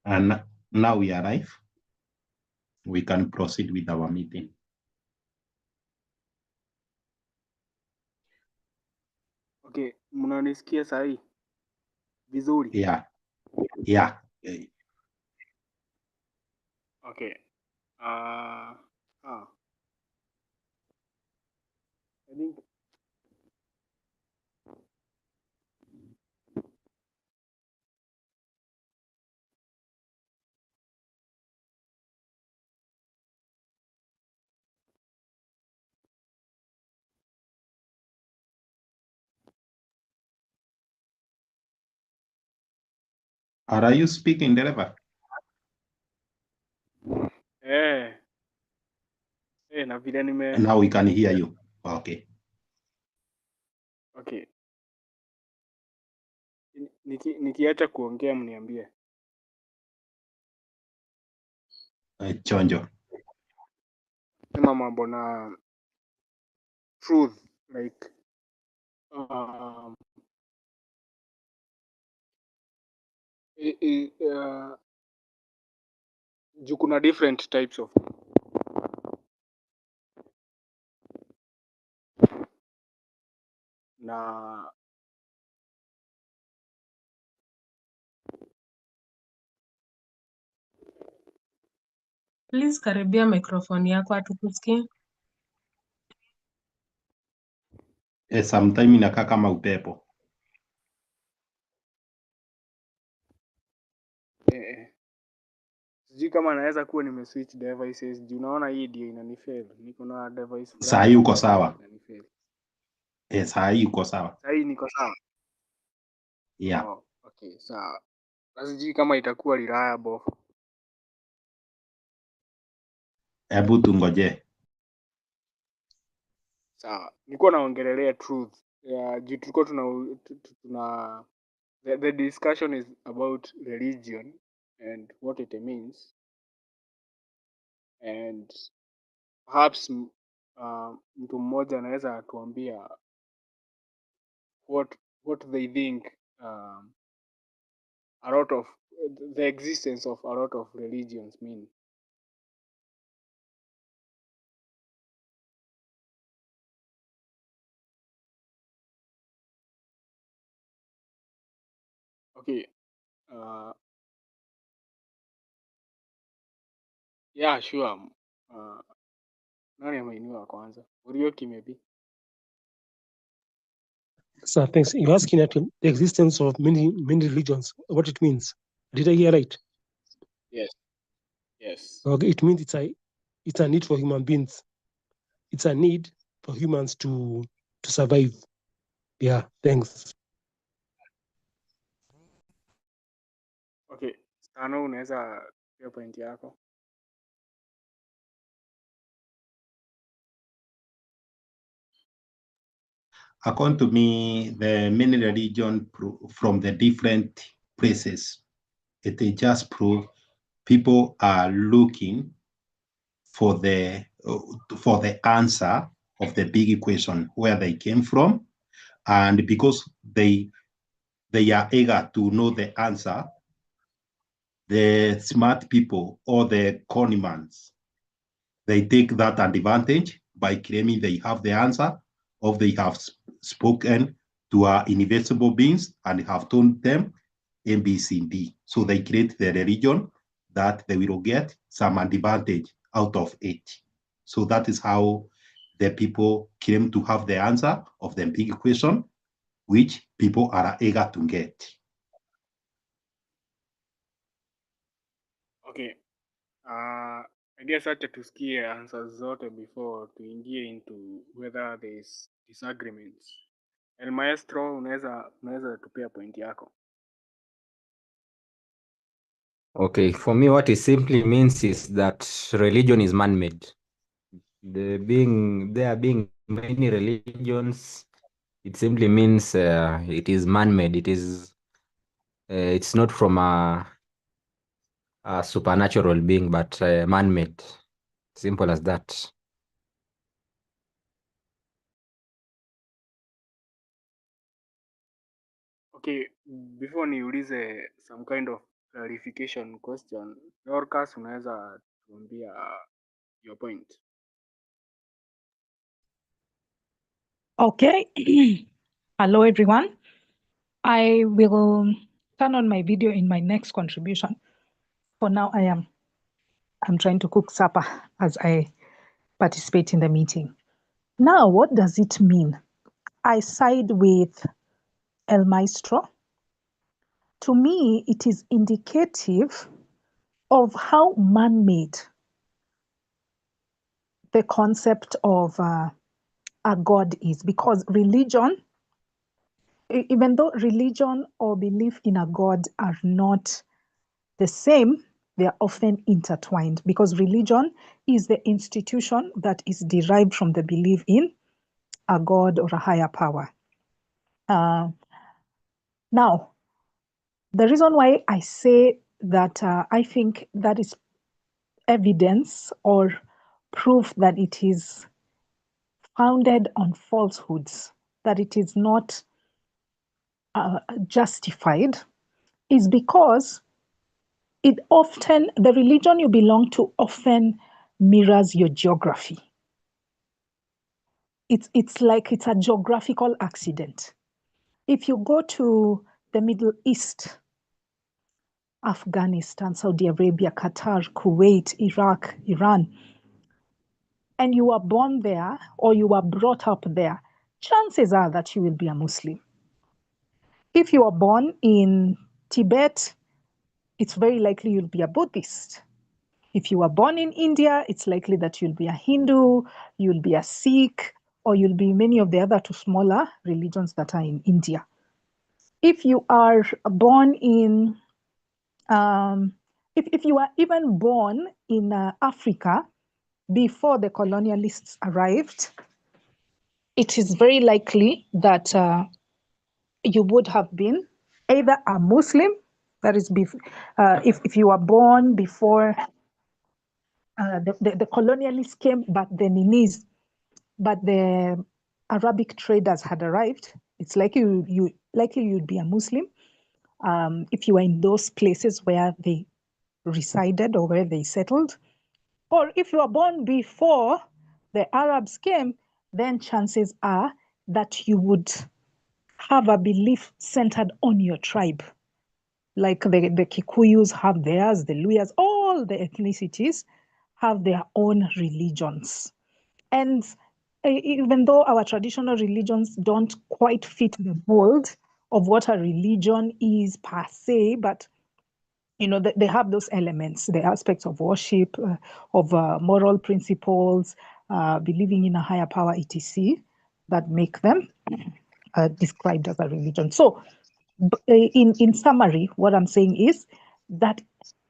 And now we are live. We can proceed with our meeting. Okay, mnanisikia sahi vizuri? Yeah. Okay. I think Are you speaking, Dereva? na vile nime Now we can hear you. Okay. okay. Nikiacha kuongea mniambie. Chonjo. Sema mambo na truth like juu kuna different types of na Please karibia microphone yako hatukusikii. Sometime inakaa kama upepo. sijui kama naweza kuwa nimeswitch devices juu unaona hii ndio inanifail. Niko na device fulani. Saa hii uko sawa? Saa hii uko sawa? Saa hii niko sawa? Yeah. Oh, okay, sawa. Sijui kama itakuwa reliable. Hebu tungoje. Sawa. Nilikuwa naongelelea truth. Juu tulikuwa tuna the discussion is about religion and what it means, and perhaps mtu mmoja anaweza tuambia what they think a lot of the existence of a lot of religions mean. Okay. Yeah, sure. Nani ameinua kwanza? Urioki maybe. So thanks. You're asking at the existence of many religions, what it means. Did I hear right? Yes. Okay, it means it's a need for human beings. It's a need for humans to survive. Yeah, thanks. Okay. Stano, unaweza pia point yako. According to me, the many religion from the different places, it just prove people are looking for the answer of the big question, where they came from, and because they are eager to know the answer, the smart people or the conimans, they take that advantage by claiming they have the answer, or they have spoken to our invisible beings and have told them A, B, C, D. So they create the religion that they will get some advantage out of it. So that is how the people claim to have the answer of the big question, which people are eager to get. Okay. I guess acha tusikie answers zote before tuingie into whether there is disagreements. El Maestro, unaweza tupea point yako. Okay, for me, what it simply means is that religion is man-made. There being many religions, it simply means it is man-made. It's not from a supernatural being, but man-made. Simple as that. Okay, before niulize some kind of clarification question. Dorcas, unaweza tuambia your point? Okay. Hello, everyone. I will turn on my video in my next contribution. For now, I'm trying to cook supper as I participate in the meeting. Now, what does it mean? I side with El Maestro. To me, it is indicative of how man-made the concept of a God is, because religion, even though religion or belief in a God are not the same, they are often intertwined, because religion is the institution that is derived from the belief in a God or a higher power. Now, the reason why I say that I think that is evidence or proof that it is founded on falsehoods, that it is not justified, is because the religion you belong to often mirrors your geography. It's like it's a geographical accident. If you go to the Middle East, Afghanistan, Saudi Arabia, Qatar, Kuwait, Iraq, Iran, and you were born there or you were brought up there, chances are that you will be a Muslim. If you are born in Tibet, it's very likely you'll be a Buddhist. If you are born in India, it's likely that you'll be a Hindu, you'll be a Sikh, or you'll be many of the other two smaller religions that are in India. If you are born in, if you are even born in Africa before the colonialists arrived, it is very likely that you would have been either a Muslim, that is, if you were born before the colonialists came, but the Arabic traders had arrived, it's likely you'd be a Muslim. If you were in those places where they resided or where they settled, or if you were born before the Arabs came, then chances are that you would have a belief centered on your tribe. Like the Kikuyus have theirs, the Luyas, all the ethnicities have their own religions. And even though our traditional religions don't quite fit the mold of what a religion is per se, but they have those elements, the aspects of worship, of moral principles, believing in a higher power, etc., that make them described as a religion. So in summary, what I'm saying is that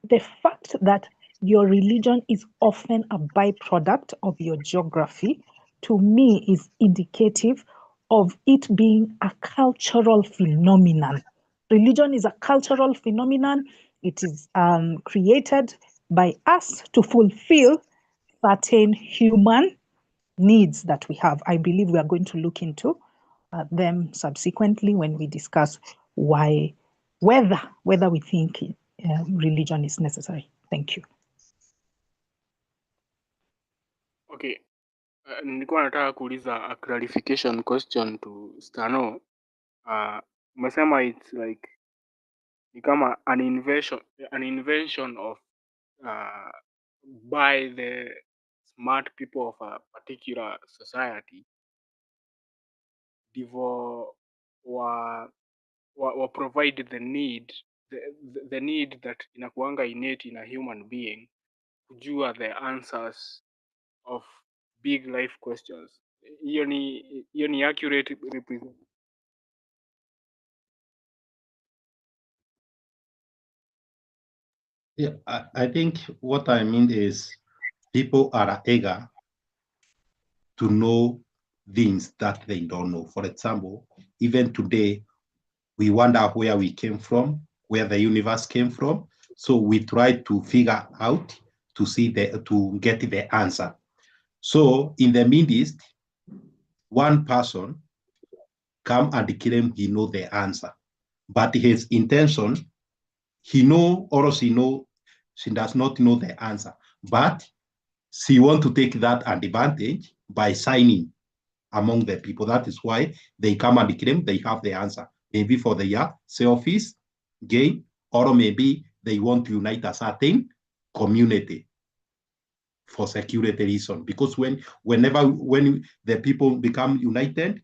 the fact that your religion is often a byproduct of your geography, to me, is indicative of it being a cultural phenomenon. Religion is a cultural phenomenon. It is created by us to fulfill certain human needs that we have. I believe we are going to look into them subsequently when we discuss whether we think religion is necessary. Thank you. Okay. Nilikuwa nataka kuuliza a clarification question to Stano. Umesema it's like ni kama an invention of by the smart people of a particular society ndivyo wa provide the need that inakuanga innate in a human being kujua the answers of big life questions. Hiyo ni accurate representation. Yeah, I think what I mean is people are eager to know things that they don't know. For example, even today, we wonder where we came from, where the universe came from. So we try to figure out to get the answer. So in the Middle East, one person come and claim he know the answer, but his intention he know or she does not know the answer, but she want to take that advantage by signing among the people. That is why they come and claim they have the answer, maybe for their selfish gain, or maybe they want to unite a certain community for security reason. Because when the people become united,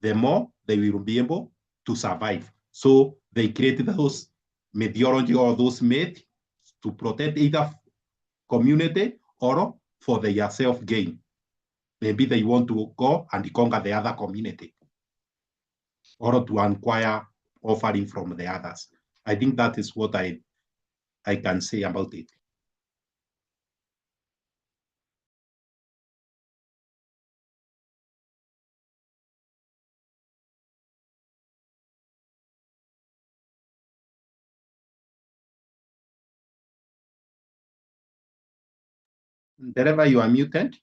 the more they will be able to survive. So they create those methodology or those myths to protect either community or for their self-gain. Maybe they want to go and conquer the other community or to acquire offering from the others. I think that is what I can say about it. Wherever you are muted.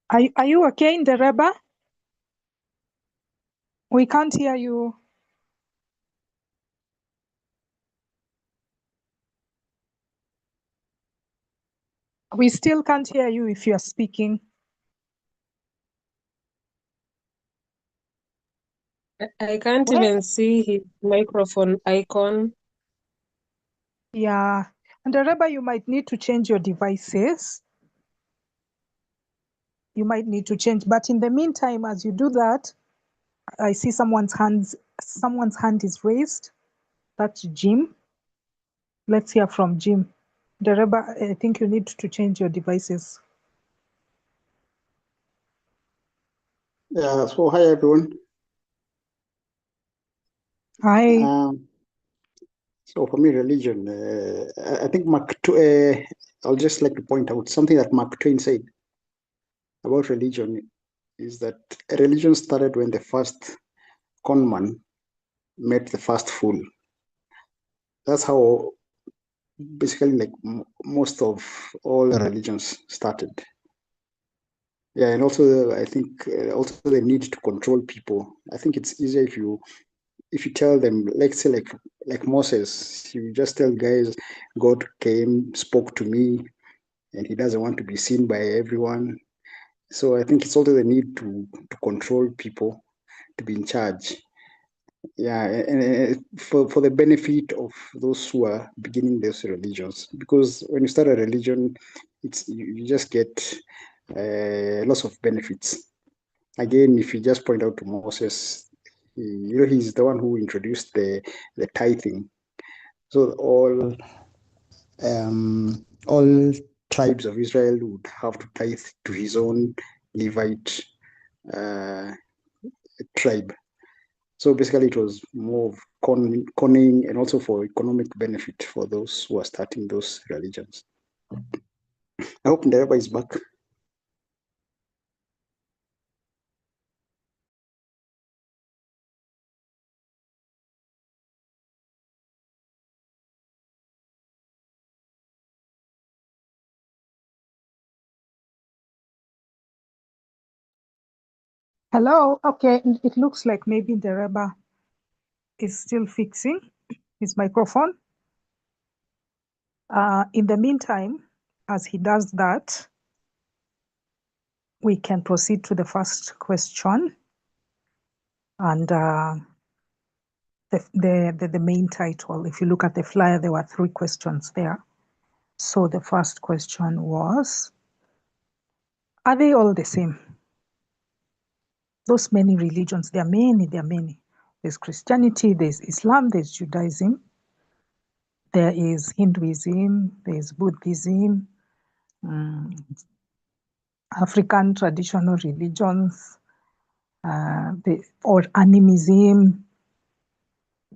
Are you okay, Ndereba? We can't hear you. We still can't hear you if you are speaking. I can't Where? even see his microphone icon. Yeah. Ndereba, you might need to change your devices. You might need to change. But in the meantime, as you do that, I see someone's hand is raised. That's Jim. Let's hear from Jim. Ndereba, I think you need to change your devices. Yeah, so hi everyone. Hi. So for me, religion, I think I'll just like to point out something that Mark Twain said about religion is that religion started when the first conman met the first fool. That's how basically like most of all the religions started. Yeah, and also I think also the need to control people. I think it's easier if you tell them, like say like Moses, you just tell guys, God came, spoke to me, and he doesn't want to be seen by everyone. So I think it's also the need to control people, to be in charge. Yeah, and for the benefit of those who are beginning those religions, because when you start a religion, you just get lots of benefits. Again, if you just point out to Moses, he's the one who introduced the tithing. So all tribes of Israel would have to tithe to his own Levite tribe. So basically, it was more of conning and also for economic benefit for those who are starting those religions. I hope Ndereba is back. Hello. Okay, it looks like maybe Ndereba is still fixing his microphone. In the meantime, as he does that, we can proceed to the first question and the main title. If you look at the flyer, there were 3 questions there. So the first question was, are they all the same? Those many religions, there are many. There's Christianity, there's Islam, there's Judaism, there is Hinduism, there's Buddhism, African traditional religions, or animism.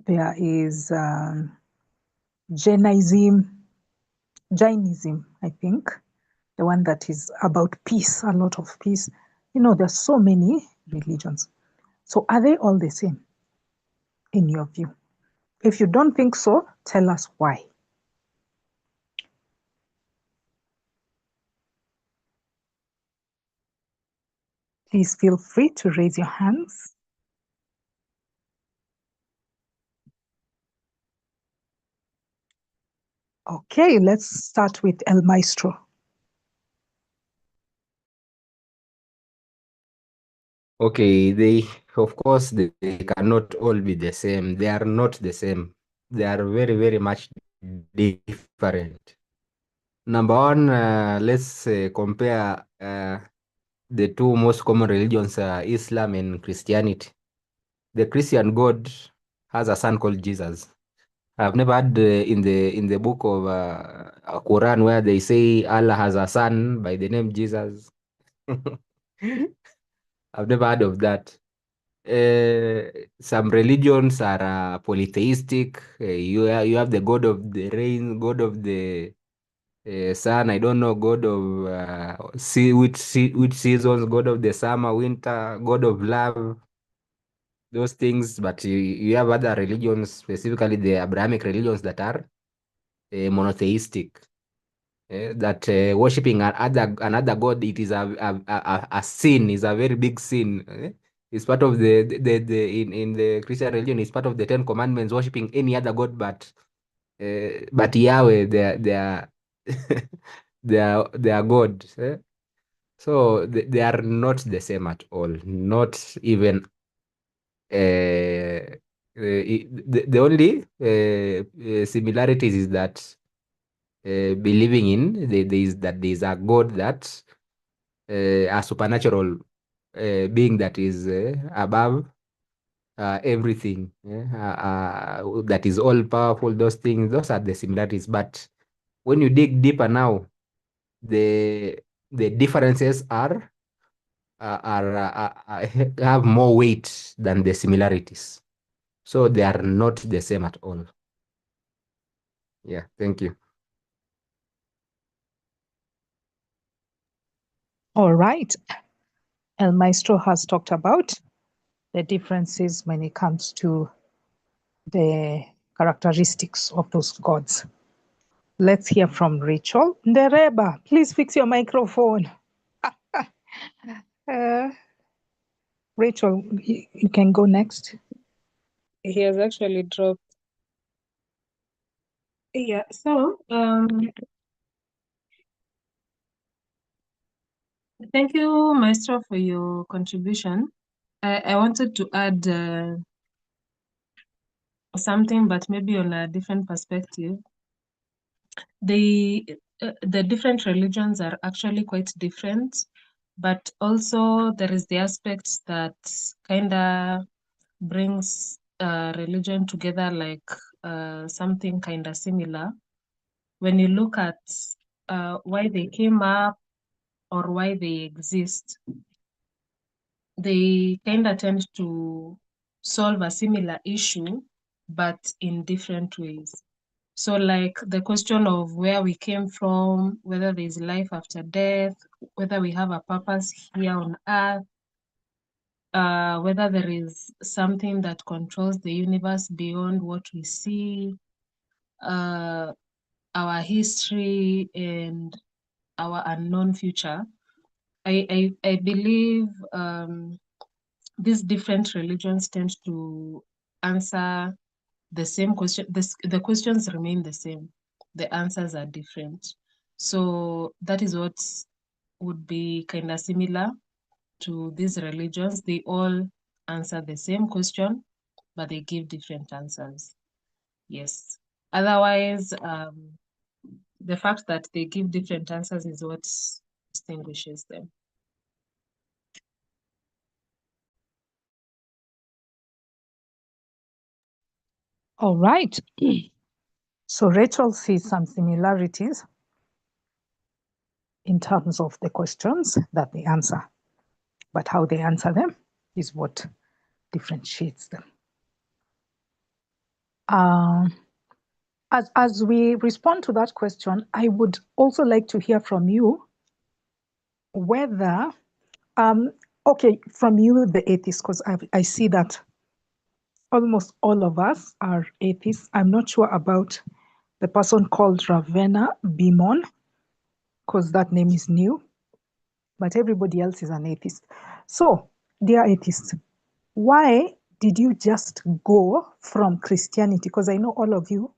There is Jainism, I think, the one that is about peace, a lot of peace. There's so many religions. So are they all the same in your view? If you don't think so, tell us why. please feel free to raise your hands. Okay, let's start with El Maestro. Okay, of course, they cannot all be the same. They are not the same. They are very, very much different. Number one, let's compare the two most common religions, Islam and Christianity. The Christian God has a son called Jesus. I've never had in the book of Quran where they say Allah has a son by the name Jesus. I've never heard of that. Some religions are polytheistic. You have the god of the rain, god of the sun. I don't know, god of which seasons, god of the summer, winter, god of love. Those things, but you have other religions, specifically the Abrahamic religions, that are monotheistic. That worshiping another god, it is a sin, is a very big sin. It's part of in the Christian religion, it's part of the Ten Commandments, worshiping any other god but Yahweh, their their God. So they are not the same at all, not even the only similarities is that believing in there is a God, that a supernatural being that is above everything, that is all powerful. Those things, those are the similarities. But when you dig deeper now, the differences have more weight than the similarities. So they are not the same at all. Yeah, thank you. All right. El Maestro has talked about the differences when it comes to the characteristics of those gods. Let's hear from Rachel. Ndereba, please fix your microphone. Rachel, you can go next. He has actually dropped. Yeah, so thank you, Maestro, for your contribution. I wanted to add something, but maybe on a different perspective. The different religions are actually quite different, but also there is the aspect that kind of brings religion together, like something kind of similar. When you look at why they came up or why they exist, they kind of tend to solve a similar issue, but in different ways. So like the question of where we came from, whether there's life after death, whether we have a purpose here on earth, whether there is something that controls the universe beyond what we see, our history and our unknown future. I believe these different religions tend to answer the same question. The questions remain the same. The answers are different. So that is what would be kind of similar to these religions. They all answer the same question, but they give different answers. Yes. Otherwise, the fact that they give different answers is what distinguishes them. All right. So Rachel sees some similarities in terms of the questions that they answer, but how they answer them is what differentiates them. As we respond to that question, I would also like to hear from you whether, okay, from you, the atheist, because I see that almost all of us are atheists. I'm not sure about the person called Ravenna Bimon, because that name is new, but everybody else is an atheist. So, dear atheists, why did you just go from Christianity? Because I know all of you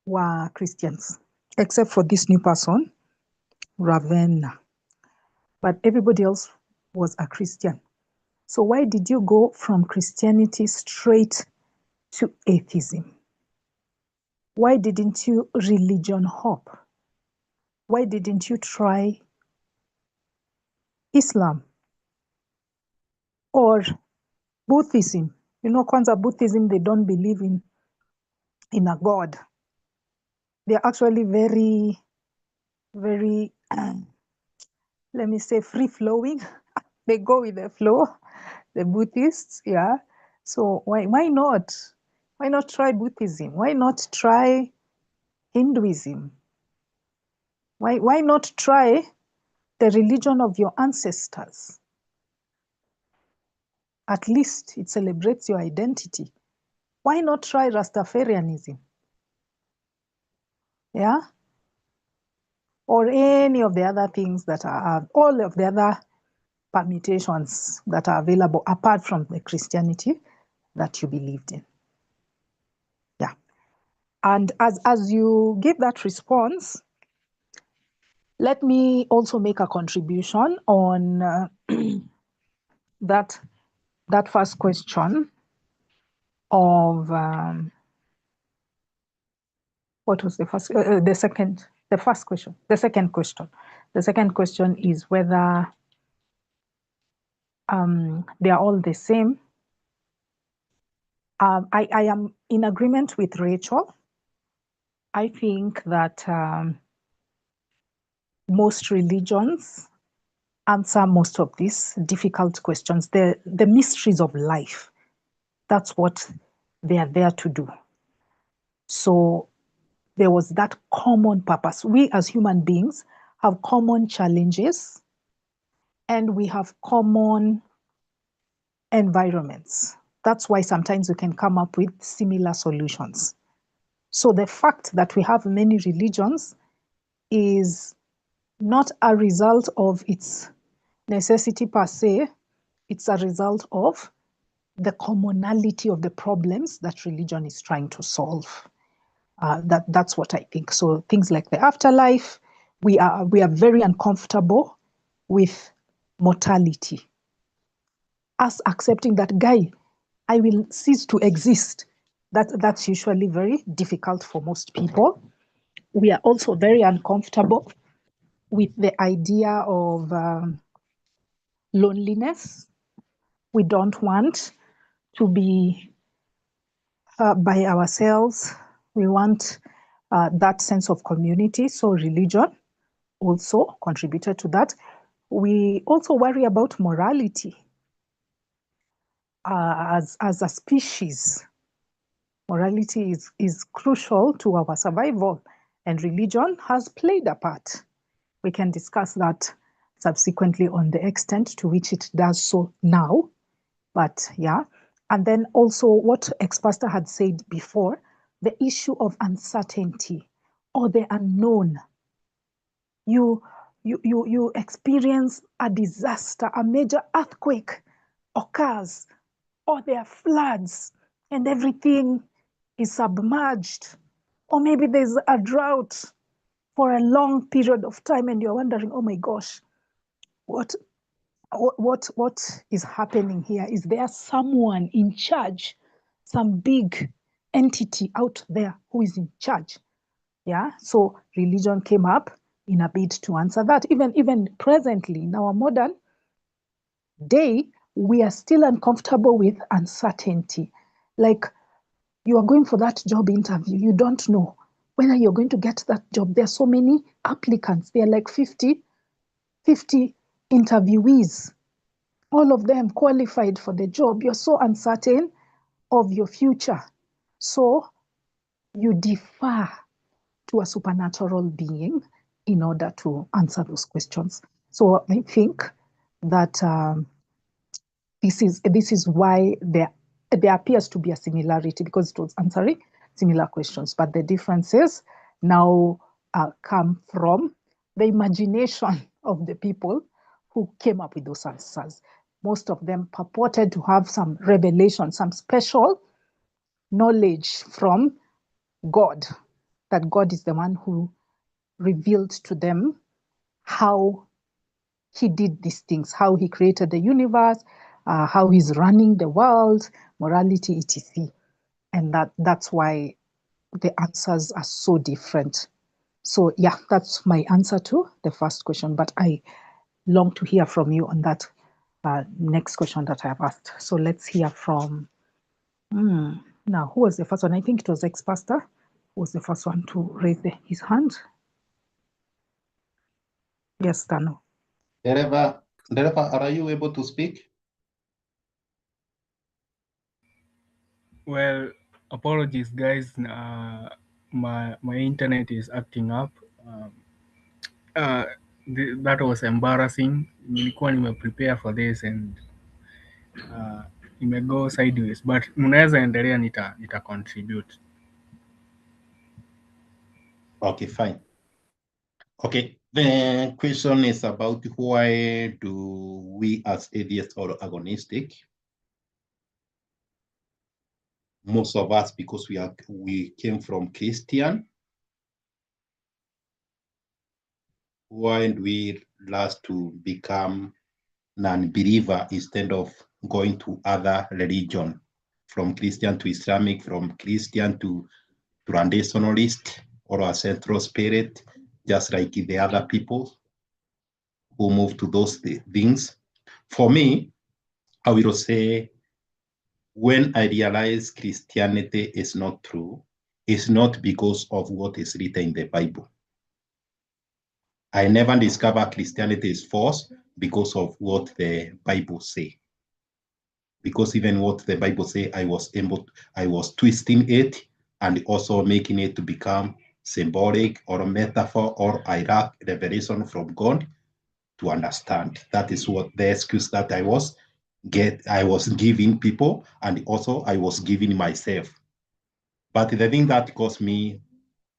were Christians, except for this new person, Ravenna. But everybody else was a Christian. So why did you go from Christianity straight to atheism? Why didn't you religion hop? Why didn't you try Islam or Buddhism? You know, Kwanzaa Buddhism, they don't believe in a God. They're actually very, very, let me say, free-flowing. They go with the flow, the Buddhists, yeah. So why not? Why not try Buddhism? Why not try Hinduism? Why not try the religion of your ancestors? At least it celebrates your identity. Why not try Rastafarianism? Yeah? Or any of the other things that are, all of the other permutations that are available apart from the Christianity that you believed in. Yeah. And as you give that response, let me also make a contribution on that first question of what was the first? The second question. The second question. The second question is whether they are all the same. I am in agreement with Rachel. I think that most religions answer most of these difficult questions. The mysteries of life. That's what they are there to do. So there was that common purpose. We as human beings have common challenges and we have common environments. That's why sometimes we can come up with similar solutions. So the fact that we have many religions is not a result of its necessity per se, it's a result of the commonality of the problems that religion is trying to solve. That's what I think. So things like the afterlife, we are very uncomfortable with mortality. Us accepting that, guy, I will cease to exist. That's usually very difficult for most people. We are also very uncomfortable with the idea of loneliness. We don't want to be by ourselves. We want that sense of community. So religion also contributed to that. We also worry about morality as a species. Morality is crucial to our survival, and religion has played a part. We can discuss that subsequently on the extent to which it does so now. But yeah, and then also what ex-pastor had said before, the issue of uncertainty or the unknown. You experience a disaster, a major earthquake occurs, or there are floods and everything is submerged, or maybe there's a drought for a long period of time and you're wondering, oh my gosh, what is happening here? Is there someone in charge, some big entity out there who is in charge? Yeah, so religion came up in a bid to answer that. Even presently, in our modern day, we are still uncomfortable with uncertainty. Like, you are going for that job interview, you don't know whether you're going to get that job. There are so many applicants. There are like 50 interviewees, all of them qualified for the job. You're so uncertain of your future. So you defer to a supernatural being in order to answer those questions. So I think that this is why there appears to be a similarity, because it was answering similar questions, but the differences now come from the imagination of the people who came up with those answers. most of them purported to have some revelation, some special knowledge from God, that God is the one who revealed to them how he did these things, how he created the universe, how he's running the world, morality, etc. And that's why the answers are so different. So yeah, that's my answer to the first question, but I long to hear from you on that next question that I have asked. So let's hear from, now, who was the first one? I think it was ex-pastor who was the first one to raise his hand. Yes, Tano. Dereva, are you able to speak? Well, apologies, guys. My internet is acting up. That was embarrassing. Nilikuwa prepare for this and go sideways, but mnaweza endelea, nita contribute. Okay, fine. Okay, the question is about why do we as atheists or agnostic, most of us, because we came from Christian, why do we last to become non-believer instead of going to other religion, from Christian to Islamic, from Christian to traditionalist or a central spirit, just like the other people who move to those things? For me, I will say, when I realize Christianity is not true, it's not because of what is written in the Bible. I never discover Christianity is false because of what the Bible say. Because even what the Bible say, I was twisting it and also making it to become symbolic or a metaphor, or I lack revelation from God to understand. That is what the excuse that I was giving people, and also I was giving myself. But the thing that caused me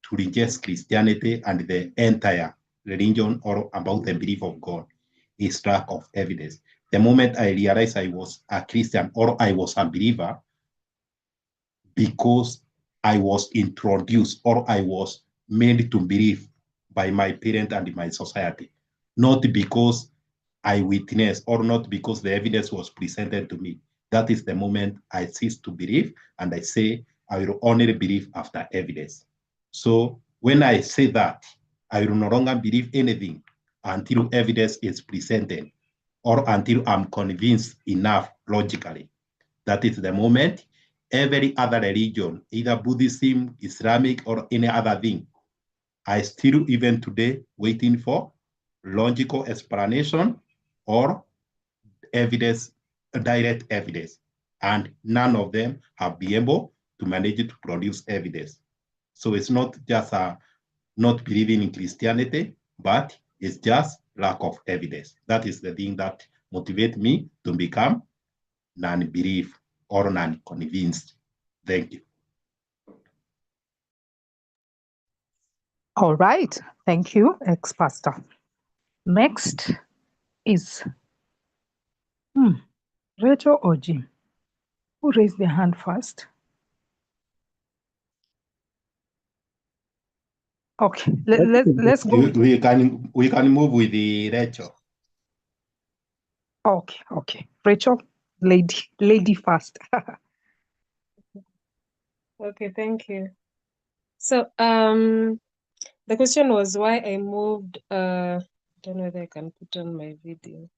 to reject Christianity and the entire religion or about the belief of God is lack of evidence. The moment I realized I was a Christian or I was a believer, because I was introduced or I was made to believe by my parent and my society, not because I witnessed or not because the evidence was presented to me. That is the moment I cease to believe, and I say I will only believe after evidence. So when I say that, I will no longer believe anything until evidence is presented or until I'm convinced enough logically. That is the moment every other religion, either Buddhism, Islamic, or any other thing, I still even today waiting for logical explanation or evidence, direct evidence. And none of them have been able to manage to produce evidence. So it's not just not believing in Christianity, but it's just lack of evidence. That is the thing that motivates me to become non-belief or non-convinced. Thank you. All right. Thank you, ex-pastor. Next is Rachel or Jim. Who raised their hand first? Okay, let's go. We can move with the Rachel. Okay. Rachel, lady first. Okay, thank you. So the question was why I moved I don't know whether I can put on my video.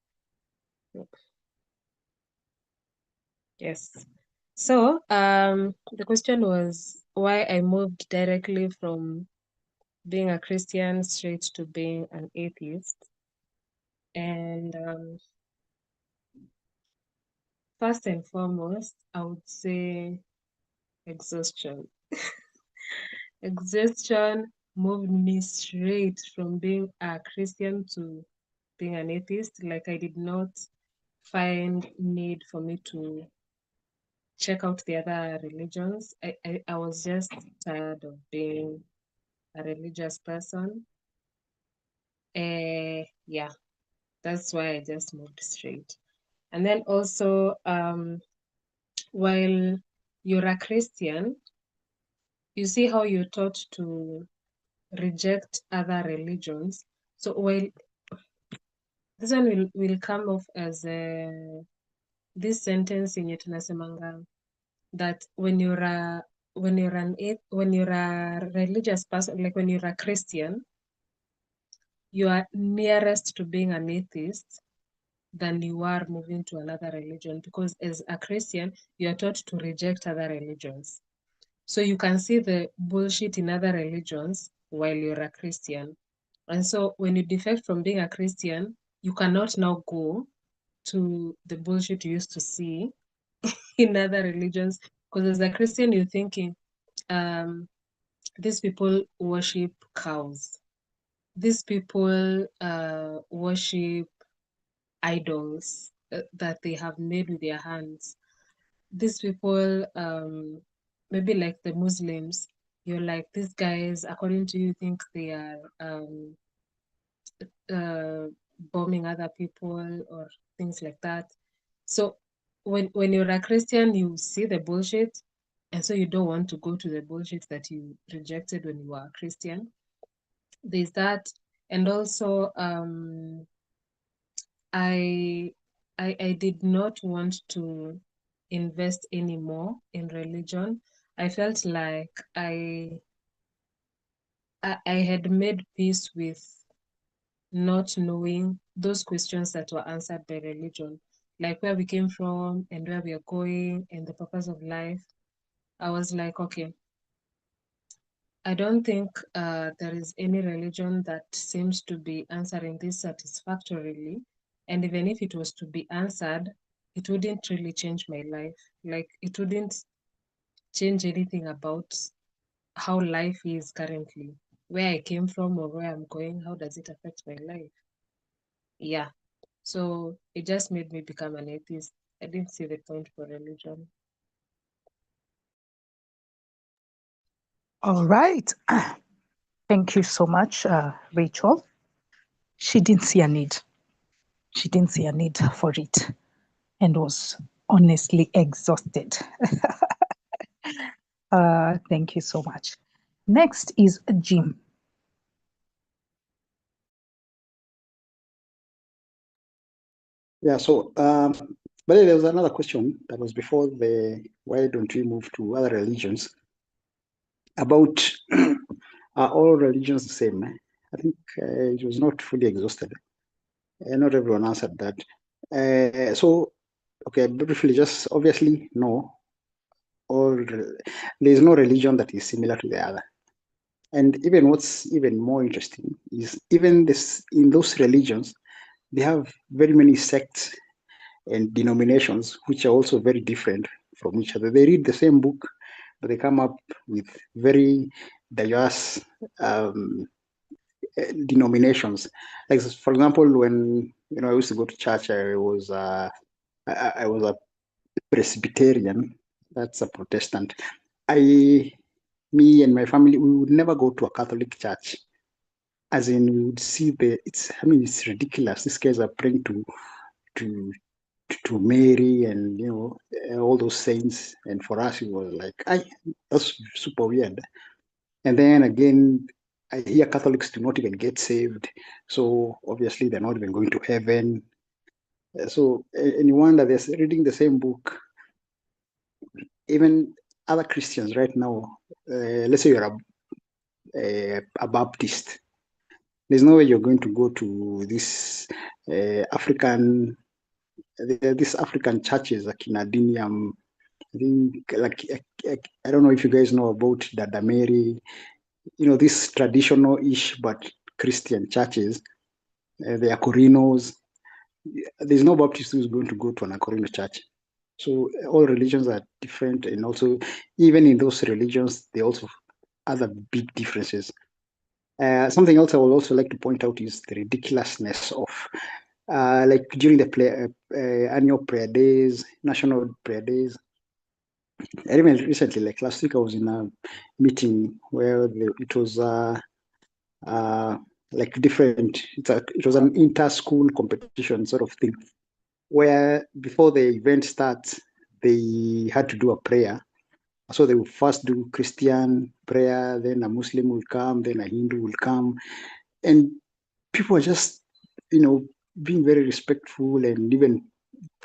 Yes. So the question was why I moved directly from being a Christian straight to being an atheist. And first and foremost, I would say exhaustion. Exhaustion moved me straight from being a Christian to being an atheist. Like, I did not find need for me to check out the other religions. I was just tired of being a religious person. Yeah, that's why I just moved straight. And then also, while you're a Christian, you see how you're taught to reject other religions. So while this one will come off as this sentence yenye tunasemanga that when you're a religious person, like when you're a Christian, you are nearest to being an atheist than you are moving to another religion, because as a Christian, you are taught to reject other religions. So you can see the bullshit in other religions while you're a Christian. And so when you defect from being a Christian, you cannot now go to the bullshit you used to see in other religions. Because as a Christian, you're thinking, these people worship cows. These people worship idols that they have made with their hands. These people, maybe like the Muslims, you're like, these guys, according to you, think they are bombing other people or things like that. So when you're a Christian, you see the bullshit, and so you don't want to go to the bullshit that you rejected when you were a Christian. There's that. And also, I did not want to invest anymore in religion. I felt like I had made peace with not knowing those questions that were answered by religion, like where we came from and where we are going and the purpose of life. I was like, okay, I don't think there is any religion that seems to be answering this satisfactorily. And even if it was to be answered, it wouldn't really change my life. Like, it wouldn't change anything about how life is currently. Where I came from or where I'm going, how does it affect my life? Yeah. So it just made me become an atheist. I didn't see the point for religion. All right. Thank you so much, Rachel. She didn't see a need. She didn't see a need for it and was honestly exhausted. Thank you so much. Next is Jim. Yeah, so but there was another question that was before the why don't we move to other religions about are all religions the same? I think it was not fully exhausted. Not everyone answered that. So, okay, briefly, just obviously, no. There's no religion that is similar to the other. And even what's even more interesting is even this in those religions, they have very many sects and denominations which are also very different from each other. They read the same book, but they come up with very diverse denominations. Like, for example, when I used to go to church, I was a Presbyterian. That's a Protestant. Me and my family, we would never go to a Catholic church. As in, we would see it's ridiculous. These guys are praying to Mary and all those saints. And for us, it was like, that's super weird. And then again, I hear Catholics do not even get saved. So obviously they're not even going to heaven. So, and you wonder, they're reading the same book. Even other Christians right now, let's say you're a Baptist, there's no way you're going to go to this African churches like in Adinium. I think, like, I don't know if you guys know about Dada Mary, these traditional-ish but Christian churches. The Aquarinos. There's no Baptist who's going to go to an Aquarino church. So all religions are different, and also even in those religions, they also have other big differences. Something else I would also like to point out is the ridiculousness of like during the annual prayer days, national prayer days. I remember recently, like last week, I was in a meeting where it was like different. It was an inter-school competition sort of thing, where before the event starts, they had to do a prayer. So they will first do Christian prayer, then a Muslim will come, then a Hindu will come, and people are just, being very respectful and even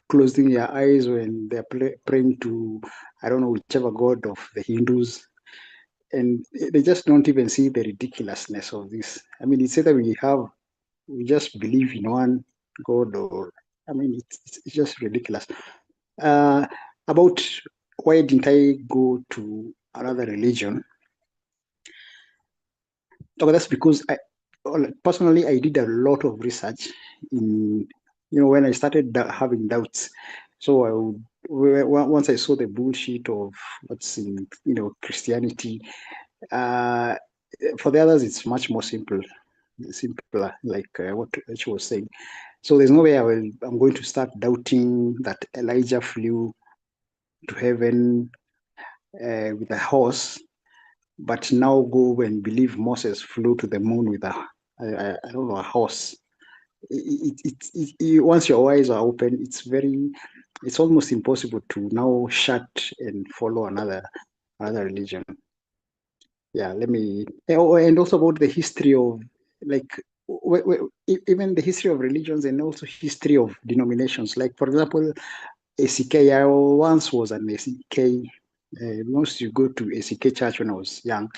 closing their eyes when they're praying to, I don't know, whichever god of the Hindus. And they just don't even see the ridiculousness of this. I mean, it's either we just believe in one god, or, I mean, it's just ridiculous. About why didn't I go to another religion? Oh, that's because personally, I did a lot of research in, when I started having doubts. So once I saw the bullshit of what's in, Christianity, uh, for the others, it's much more simpler, like what she was saying. So there's no way I'm going to start doubting that Elijah flew to heaven with a horse, but now go and believe Moses flew to the moon with I don't know, a horse. Once your eyes are open, it's almost impossible to now shut and follow another religion. Yeah, let me. And also about the history of, like, even the history of religions and also history of denominations. Like, for example, ACK. I once was an ACK. Most you go to ACK church when I was young.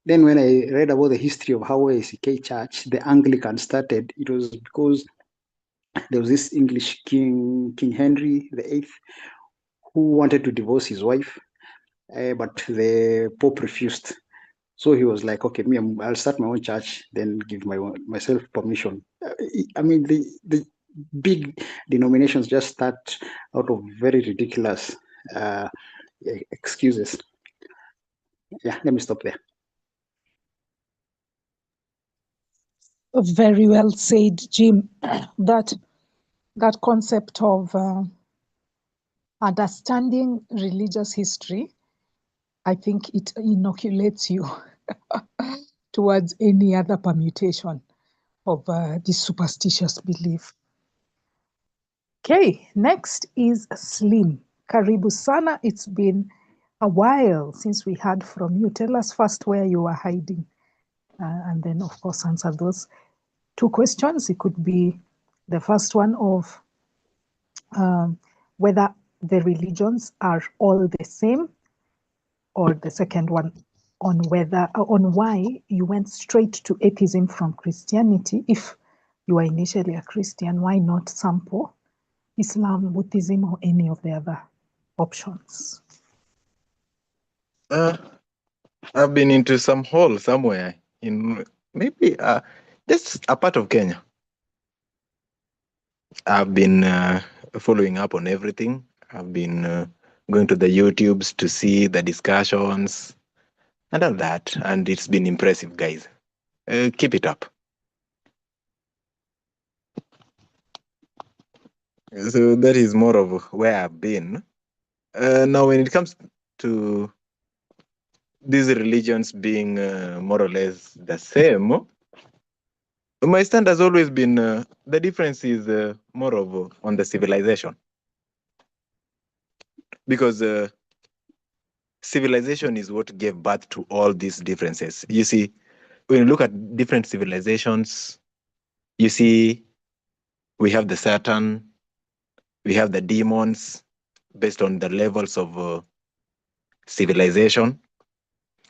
Then when I read about the history of how ACK church, the Anglican started, it was because there was this English king, King Henry VIII, who wanted to divorce his wife, but the Pope refused. So he was like, okay, I'll start my own church, then give myself permission. I mean, the big denominations just start out of very ridiculous excuses. Yeah, let me stop there. Very well said, Jim. That concept of understanding religious history, I think it inoculates you towards any other permutation of this superstitious belief. Okay, next is Slim. Karibu sana. It's been a while since we heard from you. Tell us first where you were hiding, and then, of course, answer those two questions. It could be the first one of whether the religions are all the same, or the second one on why you went straight to atheism from Christianity. If you were initially a Christian, why not sample Islam, Buddhism, or any of the other options? I've been into some hole somewhere in maybe just a part of Kenya. I've been following up on everything. I've been going to the YouTubes to see the discussions and all that, and it's been impressive, guys. Keep it up. So that is more of where I've been. Now, when it comes to these religions being more or less the same, my stand has always been the difference is more of on the civilization. Because civilization is what gave birth to all these differences. You see, when you look at different civilizations, you see we have the Saturn, we have the demons based on the levels of civilization.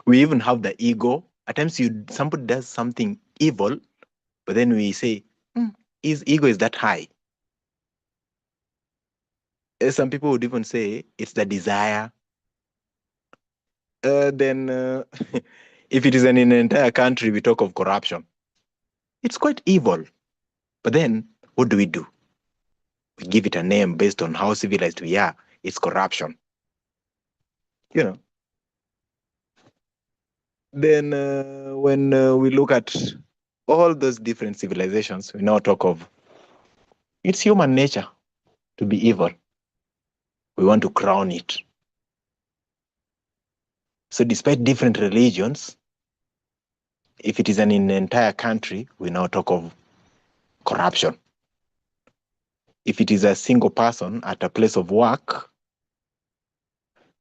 We even have the ego. At times somebody does something evil, but then we say, his ego is that high. Some people would even say it's the desire. Then if it is in an entire country, we talk of corruption. It's quite evil. But then what do? We give it a name based on how civilized we are. It's corruption. Then when we look at all those different civilizations, we now talk of it's human nature to be evil. We want to crown it. So despite different religions, if it is in an entire country, we now talk of corruption. if it is a single person at a place of work,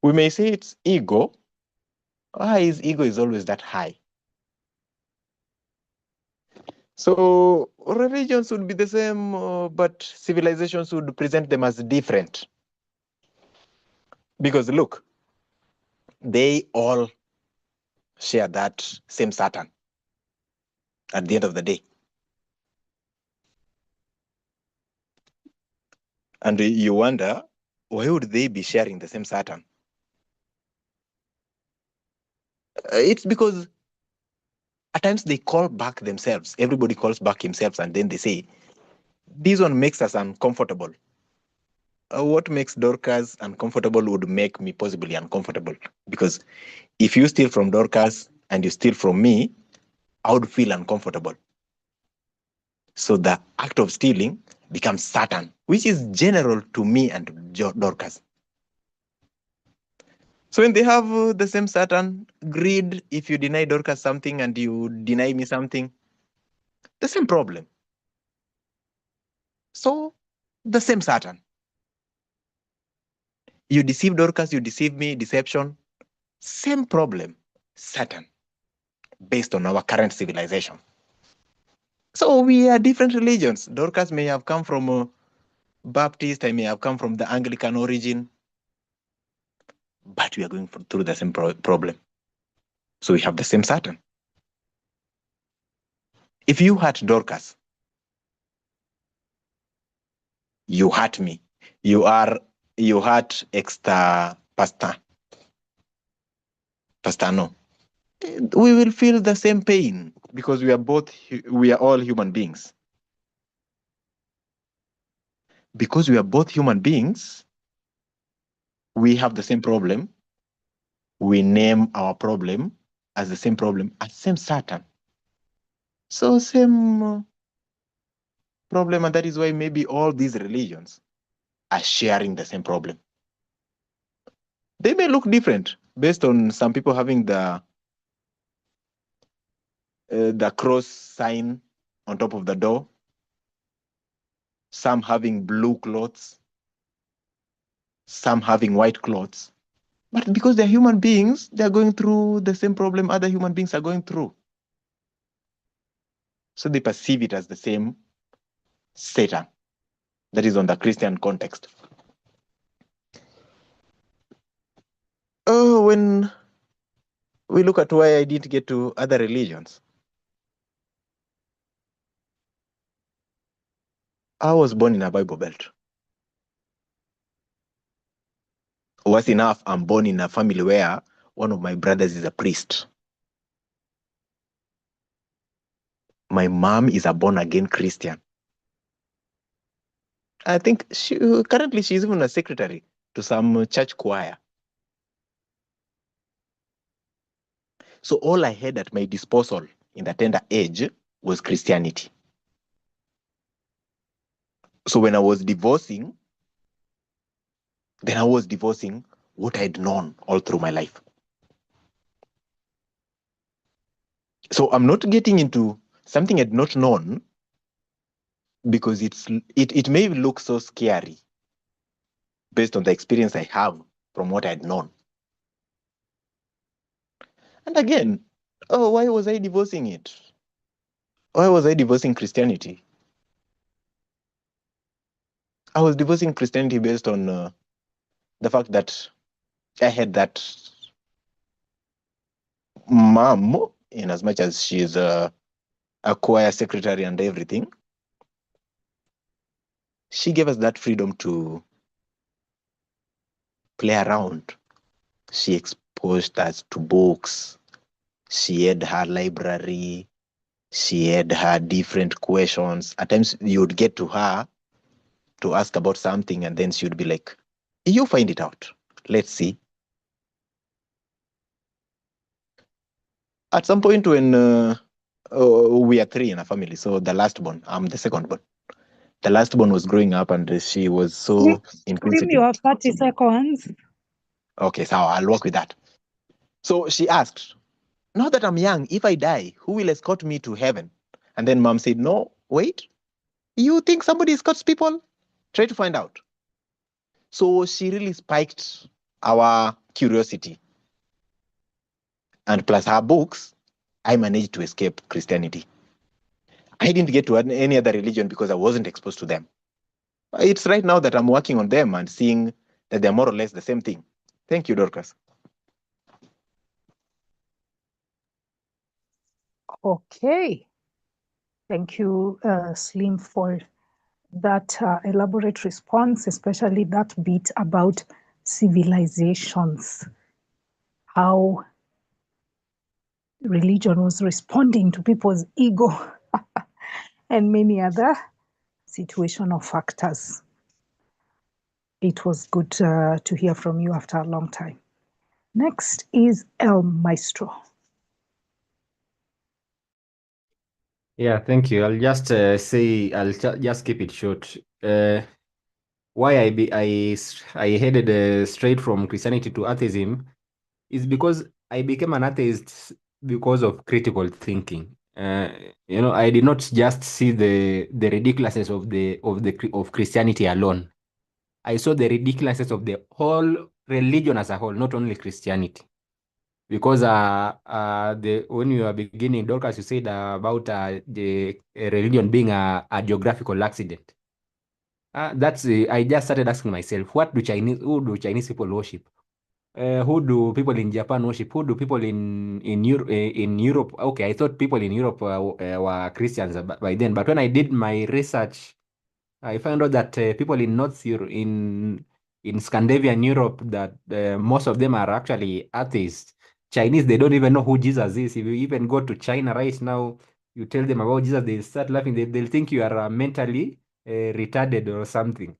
we may say it's ego. Why his ego is always that high? So religions would be the same, but civilizations would present them as different. Because look, they all share that same Saturn at the end of the day. And you wonder, why would they be sharing the same Saturn? It's because at times they call back themselves. Everybody calls back himself, and then they say, this one makes us uncomfortable. What makes Dorcas uncomfortable would make me possibly uncomfortable. Because if you steal from Dorcas and you steal from me, I would feel uncomfortable. So the act of stealing becomes Satan, which is general to me and Dorcas. So when they have the same Satan, greed, if you deny Dorcas something and you deny me something, the same problem. So the same Satan. You deceive Dorcas, you deceive me, deception, same problem, Satan, based on our current civilization. So we are different religions. Dorcas may have come from Baptist, I may have come from the Anglican origin, but we are going through the same problem. So we have the same Satan. If you hurt Dorcas, you hurt me. You hurt extra pastor. Pastor, no. We will feel the same pain because we are all human beings. Because we are both human beings, we have the same problem. We name our problem as the same problem, as same Satan. So same problem, and that is why maybe all these religions are sharing the same problem. They may look different based on some people having the cross sign on top of the door, some having blue clothes, some having white clothes. But because they're human beings, they're going through the same problem other human beings are going through. So they perceive it as the same Satan. That is on the Christian context. Oh, when we look at why I didn't get to other religions, I was born in a Bible Belt. Worse enough, I'm born in a family where one of my brothers is a priest. My mom is a born-again Christian. I think currently she's even a secretary to some church choir. So all I had at my disposal in the tender age was Christianity. So when I was divorcing, then I was divorcing what I'd known all through my life. So I'm not getting into something I'd not known because it may look so scary based on the experience I have from what I'd known. And again, why was I divorcing it? Why was I divorcing Christianity? I was divorcing Christianity based on the fact that I had that mom, in as much as she's a choir secretary and everything, she gave us that freedom to play around. She exposed us to books. She had her library. She had her different questions. At times you would get to her to ask about something and then she would be like, you find it out. Let's see. At some point when we are three in a family, so the last born, I'm the second born. The last born was growing up and she was so Give inquisitive. your 30 seconds. Okay, so I'll work with that. So she asked, now that I'm young, if I die, who will escort me to heaven? And then mom said, no, wait, you think somebody escorts people? Try to find out. So she really spiked our curiosity. And plus her books, I managed to escape Christianity. I didn't get to any other religion because I wasn't exposed to them. It's right now that I'm working on them and seeing that they're more or less the same thing. Thank you, Dorcas. Okay. Thank you, Slim, for that elaborate response, especially that bit about civilizations, how religion was responding to people's ego and many other situational factors. It was good to hear from you after a long time. Next is El Maestro. Yeah, thank you. I'll just say just keep it short. Why I headed straight from Christianity to atheism is because I became an atheist because of critical thinking. I did not just see the ridiculousness of Christianity alone. I saw the ridiculousness of the whole religion as a whole, not only Christianity. Because when you are beginning, Dorcas, you said about the religion being a geographical accident. I just started asking myself, who do Chinese people worship? Who do people in Japan worship? Who do people in Europe? Okay, I thought people in Europe were Christians by then, but when I did my research, I found out that people in North Europe, in Scandinavian Europe, that most of them are actually atheists. Chinese, they don't even know who Jesus is. If you even go to China right now, you tell them about Jesus, they start laughing. They'll think you are mentally retarded or something.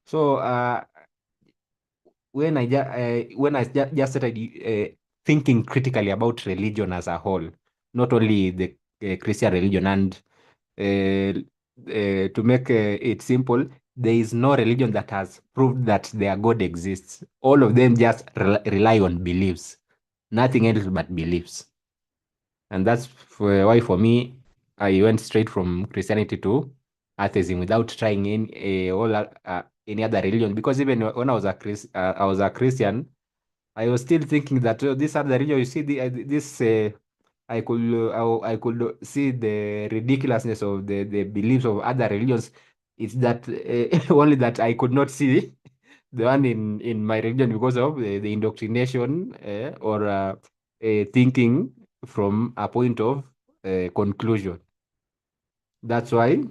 So when just started thinking critically about religion as a whole, not only the Christian religion, and to make it simple, there is no religion that has proved that their God exists. All of them just rely on beliefs, nothing else but beliefs. And that's why, for me, I went straight from Christianity to atheism without trying any other religion. Because even when I was a Christian, I was still thinking that this other religion, you see, I could see the ridiculousness of the beliefs of other religions. It's that only that I could not see the one in my religion because of the indoctrination or thinking from a point of conclusion. That's why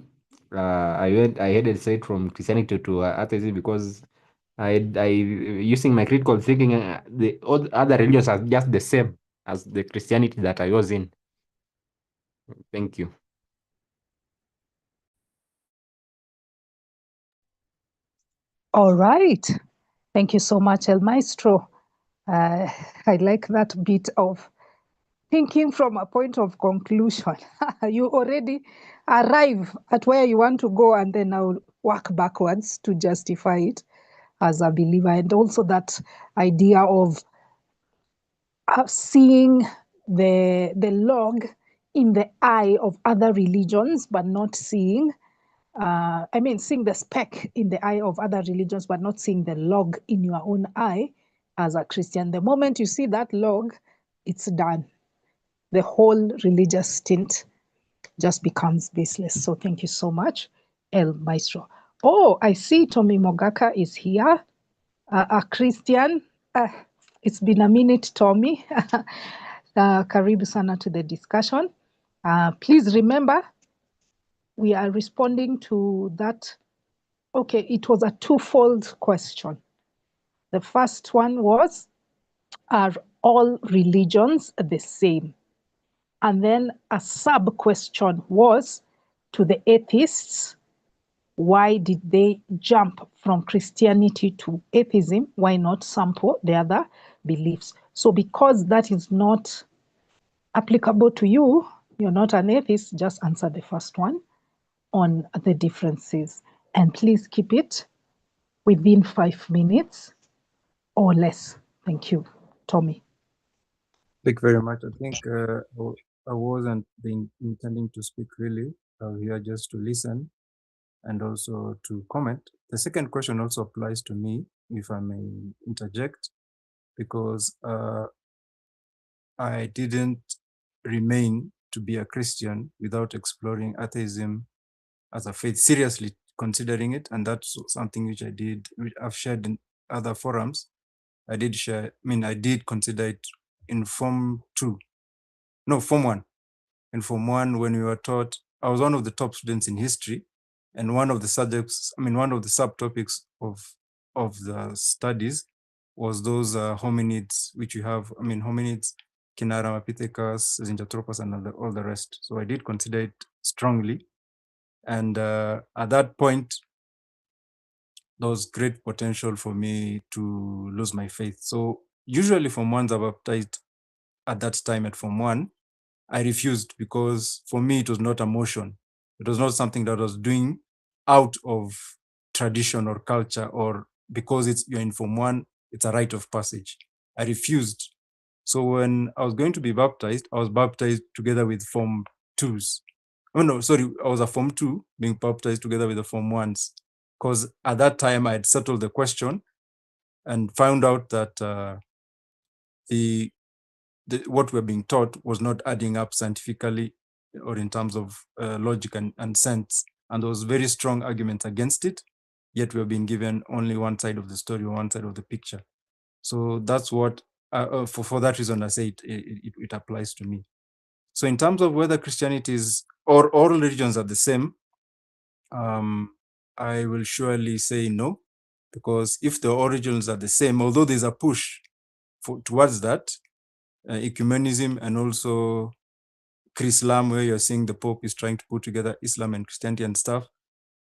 I headed straight from Christianity to atheism, because I using my critical thinking, the other religions are just the same as the Christianity that I was in. Thank you. All right. Thank you so much, El Maestro. I like that bit of thinking from a point of conclusion. You already arrive at where you want to go, and then I'll work backwards to justify it as a believer. And also that idea of seeing the log in the eye of other religions, but not seeing, seeing the speck in the eye of other religions, but not seeing the log in your own eye as a Christian. The moment you see that log, it's done. The whole religious stint just becomes baseless. So thank you so much, El Maestro. Oh, I see Tommy Mogaka is here, a Christian. It's been a minute, Tommy. Karibu sana to the discussion. Please remember, we are responding to that. Okay, it was a twofold question. The first one was, are all religions the same? And then a sub-question was, to the atheists, why did they jump from Christianity to atheism? Why not sample the other beliefs? So because that is not applicable to you, you're not an atheist, just answer the first one on the differences. And please keep it within 5 minutes or less. Thank you, Tommy. Thank you very much. I think I wasn't intending to speak really. I'm here just to listen and also to comment. The second question also applies to me, if I may interject, because I didn't remain to be a Christian without exploring atheism as a faith, seriously considering it. And that's something which I did, which I've shared in other forums. I did consider it in Form 2, no, Form 1. In Form 1, when we were taught, I was one of the top students in history. And one of the subjects, one of the subtopics of the studies was those hominids, which you have, hominids, Kinara-Mapithecus, Zinjanthropus, and all the rest. So I did consider it strongly. And at that point, there was great potential for me to lose my faith. So usually Form 1s are baptized at that time at Form 1. I refused because for me, it was not a motion. It was not something that I was doing out of tradition or culture, or because you're in Form 1, it's a rite of passage. I refused. So when I was going to be baptized, I was baptized together with Form 2s. Oh no, sorry, I was a Form 2 being baptized together with the Form 1s. Because at that time I had settled the question and found out that what we're being taught was not adding up scientifically or in terms of logic and sense. And there was very strong arguments against it, yet we're being given only one side of the story or one side of the picture. So that's what, for that reason, I say it applies to me. So in terms of whether Christianity is, or all religions are the same, I will surely say no, because if the origins are the same, although there's a push towards that, ecumenism and also Chrislam, where you're seeing the Pope is trying to put together Islam and Christianity and stuff,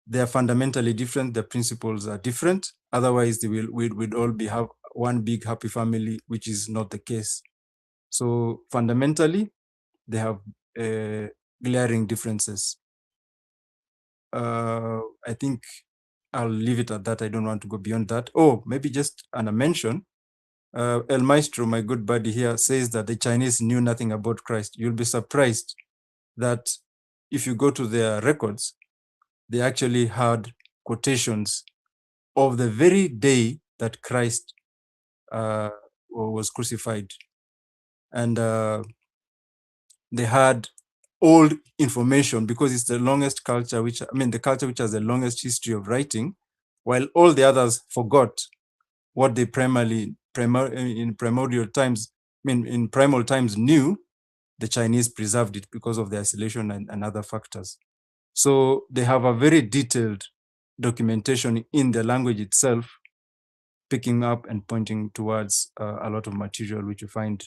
they are fundamentally different. The principles are different. Otherwise, we'd all have one big happy family, which is not the case. So fundamentally, they have glaring differences. I think I'll leave it at that. I don't want to go beyond that. Oh, maybe just a mention. El Maestro, my good buddy here, says that the Chinese knew nothing about Christ. You'll be surprised that if you go to their records, they actually had quotations of the very day that Christ was crucified. And they had old information because it's the longest culture, the culture which has the longest history of writing, while all the others forgot what they in primordial times, in primal times knew. The Chinese preserved it because of the isolation and other factors. So they have a very detailed documentation in the language itself, picking up and pointing towards a lot of material which you find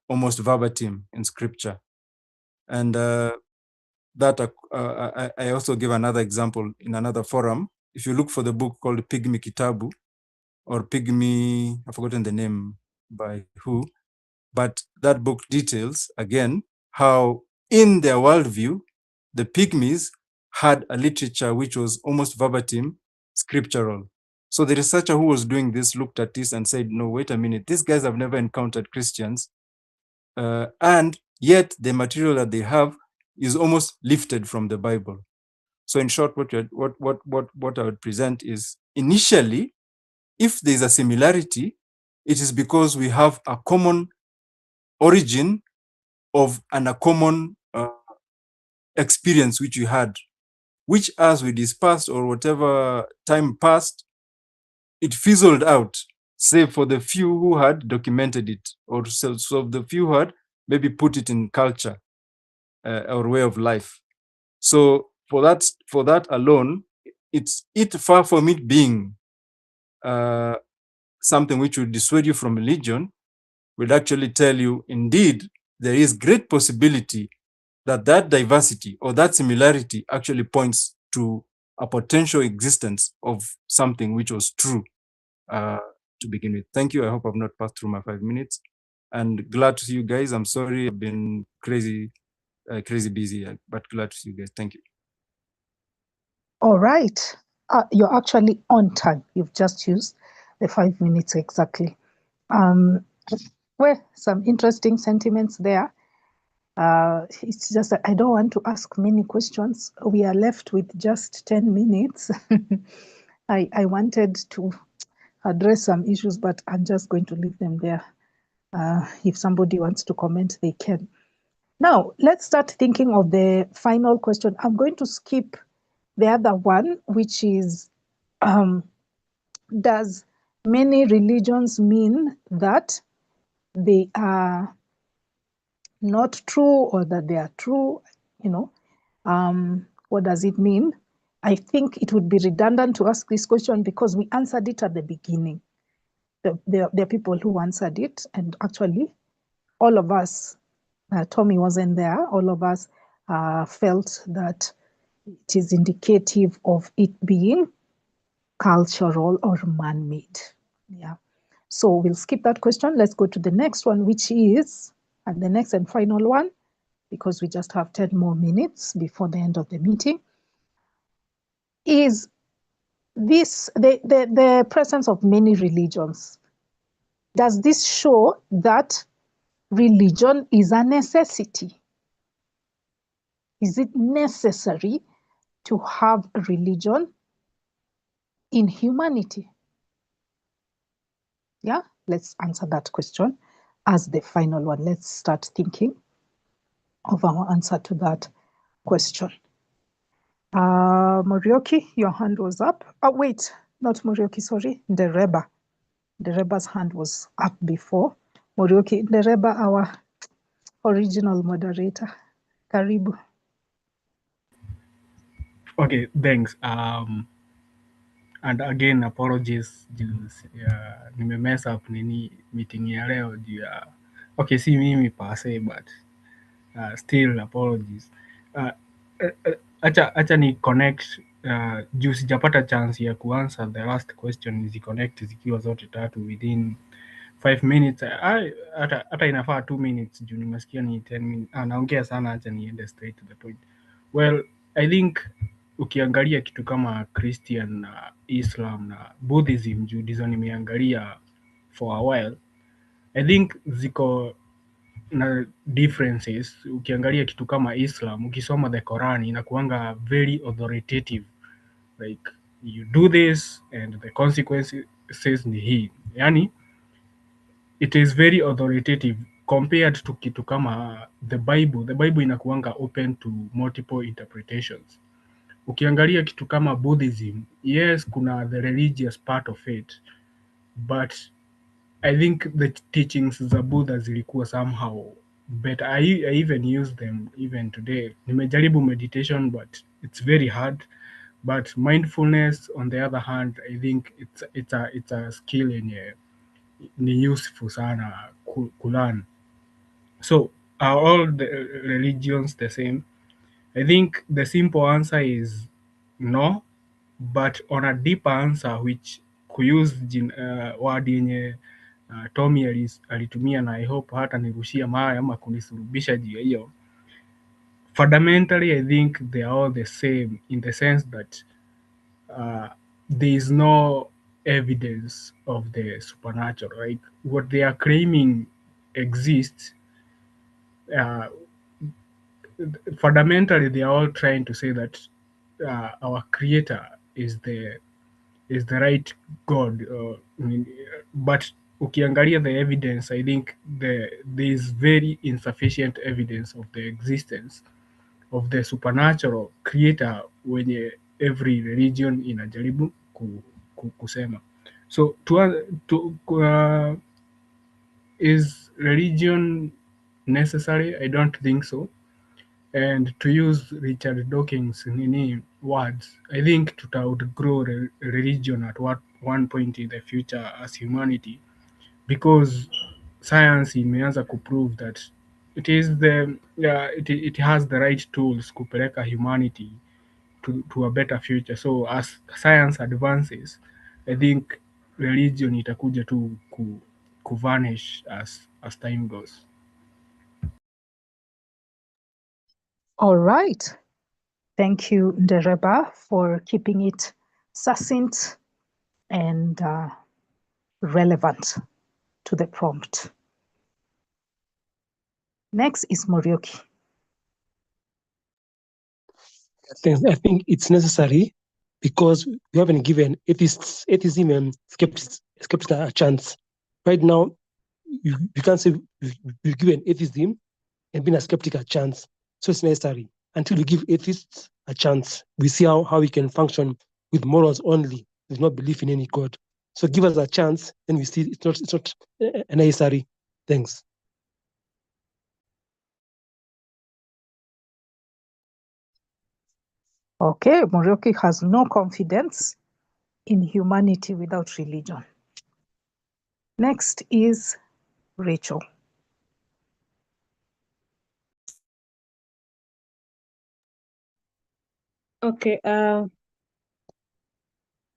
almost verbatim in scripture. And I also give another example in another forum. If you look for the book called Pygmy Kitabu, or Pygmy, I've forgotten the name by who, but that book details, again, how in their worldview, the Pygmies had a literature which was almost verbatim scriptural. So the researcher who was doing this looked at this and said, no, wait a minute, these guys have never encountered Christians. And yet the material that they have is almost lifted from the Bible. So in short, what I would present is, initially, if there's a similarity, it is because we have a common origin and a common experience which we had, which as we dispersed or whatever time passed, it fizzled out, save for the few who had documented it, or so the few who had maybe put it in culture or way of life. So for that alone, it's far from it being something which would dissuade you from religion, would actually tell you, indeed, there is great possibility that diversity or that similarity actually points to a potential existence of something which was true to begin with. Thank you. I hope I've not passed through my 5 minutes. And glad to see you guys. I'm sorry I've been crazy busy, but glad to see you guys. Thank you. All right. You're actually on time. You've just used the 5 minutes exactly. Well, some interesting sentiments there. It's just that I don't want to ask many questions. We are left with just 10 minutes. I wanted to address some issues, but I'm just going to leave them there. If somebody wants to comment, they can. Now, let's start thinking of the final question. I'm going to skip the other one, which is, does many religions mean that they are not true or that they are true? You know, what does it mean? I think it would be redundant to ask this question because we answered it at the beginning. There are people who answered it, and actually, all of us, Tommy wasn't there, all of us felt that it is indicative of it being cultural or man-made. Yeah. So we'll skip that question. Let's go to the next one, which is, and the next and final one, because we just have 10 more minutes before the end of the meeting, is this the presence of many religions. Does this show that religion is a necessity? Is it necessary to have a religion in humanity? Yeah, let's answer that question as the final one. Let's start thinking of our answer to that question. Morioki, your hand was up. Oh, wait, not Morioki, sorry, Ndereba. Ndereba's hand was up before. Morioki, Ndereba, our original moderator. Karibu. Okay, thanks. And again apologies nimemess up nini meeting ya leo juu ya okay, si mimi per se but still apologies. Acha ni connect juu sijapata chance ya kuanswer the last question, niziconnect zikiwa zote tatu within 5 minutes. Hata inafaa 2 minutes juu nimesikia ni 10 minutes. Naongea sana, acha niende straight to the point. Well, I think ukiangalia kitu kama Christian na Islam na Buddhism, juu ndizo nimeangalia for a while, I think ziko na differences. Ukiangalia kitu kama Islam, ukisoma the Quran inakuanga very authoritative, like you do this and the consequences ni hii, yani it is very authoritative compared to kitu kama the Bible inakuanga open to multiple interpretations. Ukiangalia kitu kama Buddhism, yes, kuna the religious part of it, but I think the teachings za Buddha zilikuwa somehow better. I even use them even today. Nimejaribu meditation but it's very hard. But mindfulness on the other hand, I think it's a skill yenye ni useful sana kulearn. So are all the religions the same? I think the simple answer is no, but on a deeper answer which kuuse word yenye Tommy alitumia, na I hope hata nirushia mawe ama kunisurubisha juu ya hiyo. Fundamentally, I think they are all the same in the sense that there is no evidence of the supernatural. Right? What they are claiming exists. Fundamentally, they are all trying to say that our creator is the right God. But ukiangalia the evidence, I think there is very insufficient evidence of the existence of the supernatural creator wenye every religion inajaribu kusema. So is religion necessary? I don't think so. And to use Richard Dawkins' words, I think tuta outgrow religion at one point in the future as humanity, because science imeanza kuprove that it is it has the right tools kupeleka humanity to a better future. So as science advances, I think religion itakuja tu ku vanish as time goes. All right. Thank you, Ndereba, for keeping it succinct and relevant to the prompt. Next is Morioki. I think it's necessary because we haven't given atheism and skepticism a chance. Right now, you can't say we've given atheism and been a skeptic a chance. So it's necessary. Until we give atheists a chance, we see how we can function with morals only, with no belief in any God. So give us a chance, and we see it's not necessary. Thanks. Okay, Morioki has no confidence in humanity without religion. Next is Rachel. Okay,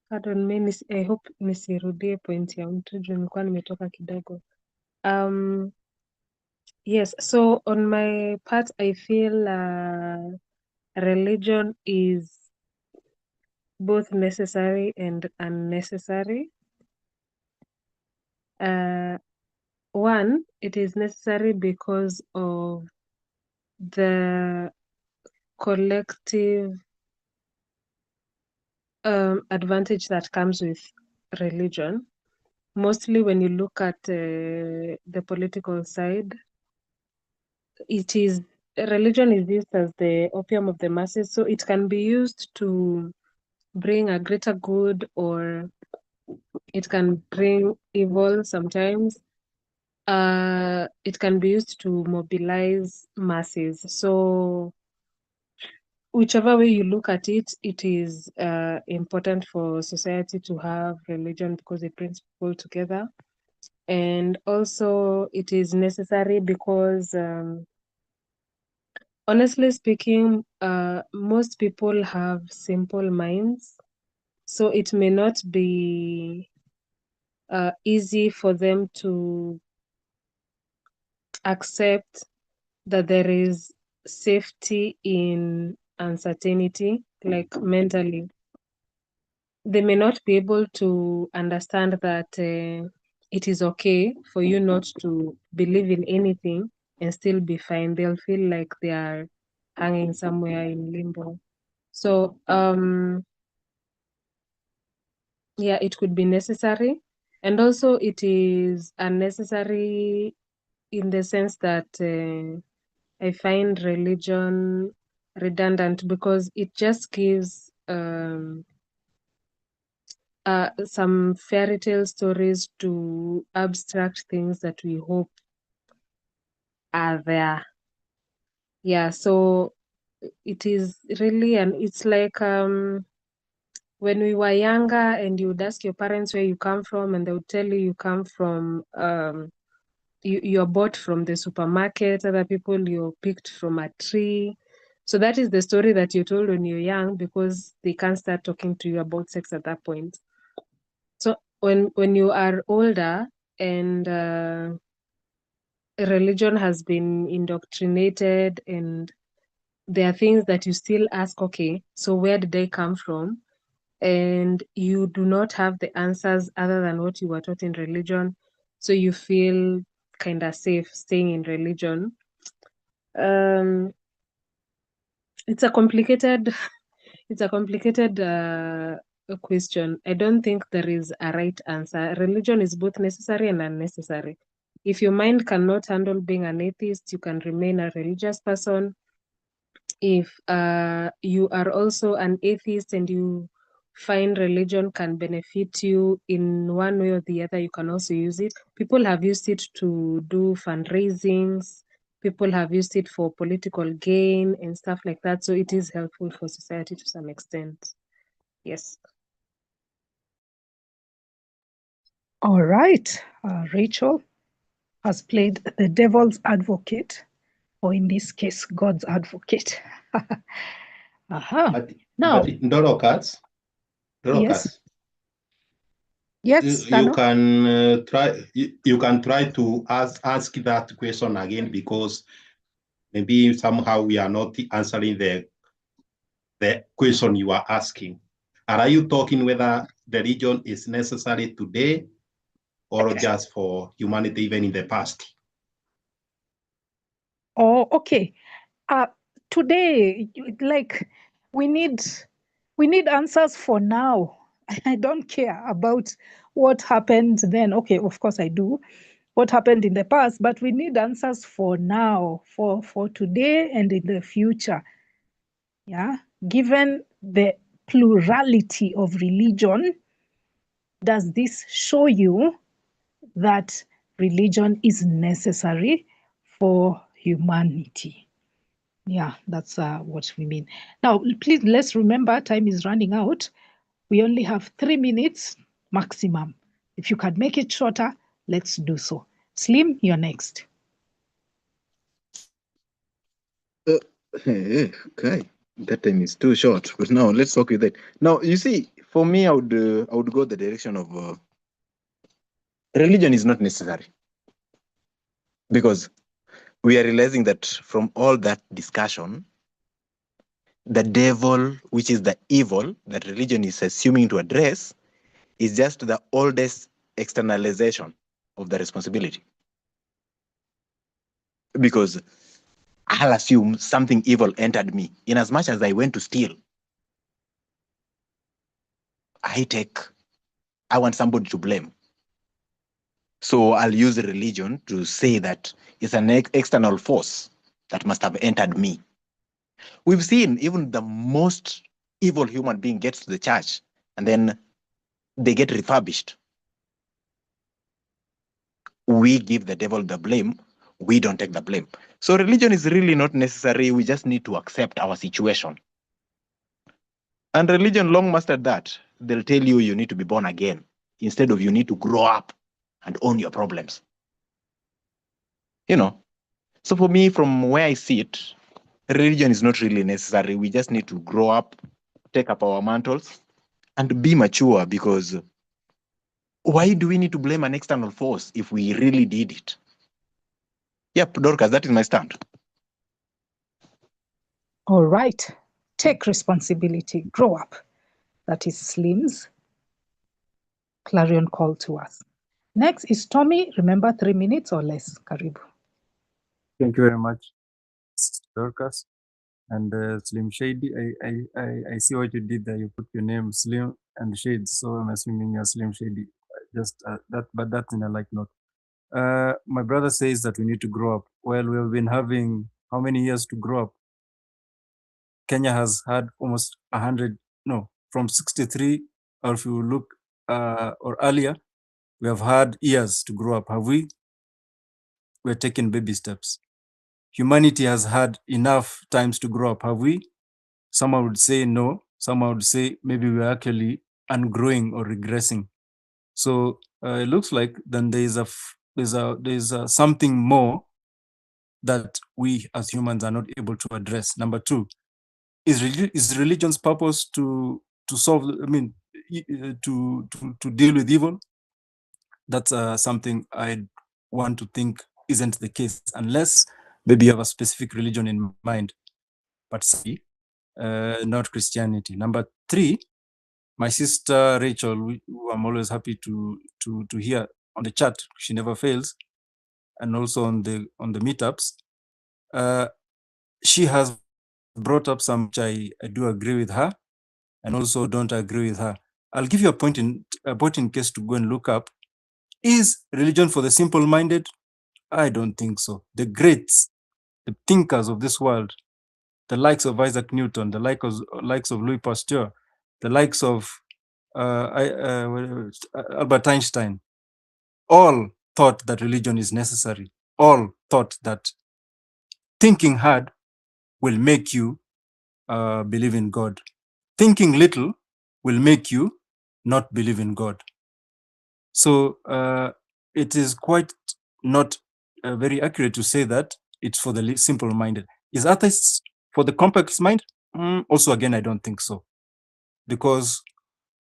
pardon me, I hope nisirudie point ya mtu juu nilikuwa nimetoka kidogo. Yes, so on my part, I feel religion is both necessary and unnecessary. One, it is necessary because of the collective advantage that comes with religion. Mostly when you look at the political side, religion is used as the opium of the masses, so it can be used to bring a greater good or it can bring evil sometimes. It can be used to mobilize masses. So whichever way you look at it, it is important for society to have religion because it brings people together. And also it is necessary because honestly speaking, most people have simple minds. So it may not be easy for them to accept that there is safety in uncertainty, like mentally. They may not be able to understand that it is okay for you not to believe in anything and still be fine. They'll feel like they are hanging somewhere in limbo. So, yeah, it could be necessary. And also it is unnecessary in the sense that I find religion redundant because it just gives some fairy tale stories to abstract things that we hope are there. Yeah, so it is really, and it's like when we were younger and you would ask your parents where you come from and they would tell you come from you're bought from the supermarket, other people you're picked from a tree. So that is the story that you're told when you're young because they can't start talking to you about sex at that point. So when you are older and religion has been indoctrinated and there are things that you still ask, okay, so where did they come from? And you do not have the answers other than what you were taught in religion. So you feel kind of safe staying in religion. It's a complicated question. I don't think there is a right answer. Religion is both necessary and unnecessary. If your mind cannot handle being an atheist, you can remain a religious person. If you are also an atheist and you find religion can benefit you in one way or the other, you can also use it. People have used it to do fundraisings. People have used it for political gain and stuff like that. So it is helpful for society to some extent. Yes. All right. Rachel has played the devil's advocate, or in this case, God's advocate. Now, but Dorocas, yes. Yes, you Dano? can you can try to ask that question again because maybe somehow we are not answering the question you are asking. Are you talking whether the religion is necessary today or just for humanity even in the past? Oh, okay. Today, like we need answers for now. I don't care about what happened then. Okay, of course I do. What happened in the past, but we need answers for now, for today and in the future. Yeah, given the plurality of religion, does this show you that religion is necessary for humanity? Yeah, that's what we mean. Now, please, let's remember time is running out. We only have 3 minutes maximum. If you can make it shorter, let's do so. Slim, you're next. Okay, that time is too short. But now let's work with it. Now you see, for me, I would go the direction of religion is not necessary, because we are realizing that from all that discussion, the devil, which is the evil that religion is assuming to address, is just the oldest externalization of the responsibility. Because I'll assume something evil entered me. In as much as I went to steal, I want somebody to blame. So I'll use religion to say that it's an external force that must have entered me. We've seen even the most evil human being gets to the church and then they get refurbished. We give the devil the blame. We don't take the blame. So religion is really not necessary. We just need to accept our situation. And religion long mastered that. They'll tell you you need to be born again instead of you need to grow up and own your problems. You know, so for me, from where I sit, religion is not really necessary. We just need to grow up, take up our mantles, and be mature, because why do we need to blame an external force if we really did it? Yep, Dorcas, that is my stand. All right. Take responsibility. Grow up. That is Slim's clarion call to us. Next is Tommy. Remember, 3 minutes or less. Karibu. Thank you very much, Dorcas. And Slim Shady, I see what you did there. You put your name Slim and Shade, so I'm assuming you're Slim Shady. Just that, but that's in a light note. My brother says that we need to grow up. Well, we've been having how many years to grow up? Kenya has had almost 100, no, from 63, or if you look, or earlier, we have had years to grow up. Have we? We're taking baby steps. Humanity has had enough times to grow up. Have we? Someone would say no. Someone would say maybe we're actually ungrowing or regressing. So it looks like then there's something more that we as humans are not able to address. Number two, is religion's purpose to solve? I mean, to deal with evil? That's something I want to think isn't the case, unless maybe you have a specific religion in mind, but see, not Christianity. Number three, my sister Rachel, who I'm always happy to hear on the chat, she never fails, and also on the meetups, she has brought up some which I do agree with her, and also don't agree with her. I'll give you a point in case to go and look up. Is religion for the simple-minded? I don't think so. The greats, the thinkers of this world, the likes of Isaac Newton, the likes of Louis Pasteur, the likes of Albert Einstein, all thought that religion is necessary. All thought that thinking hard will make you believe in God. Thinking little will make you not believe in God. So it is quite not very accurate to say that it's for the simple-minded. Is atheists for the complex mind? Also, again, I don't think so, because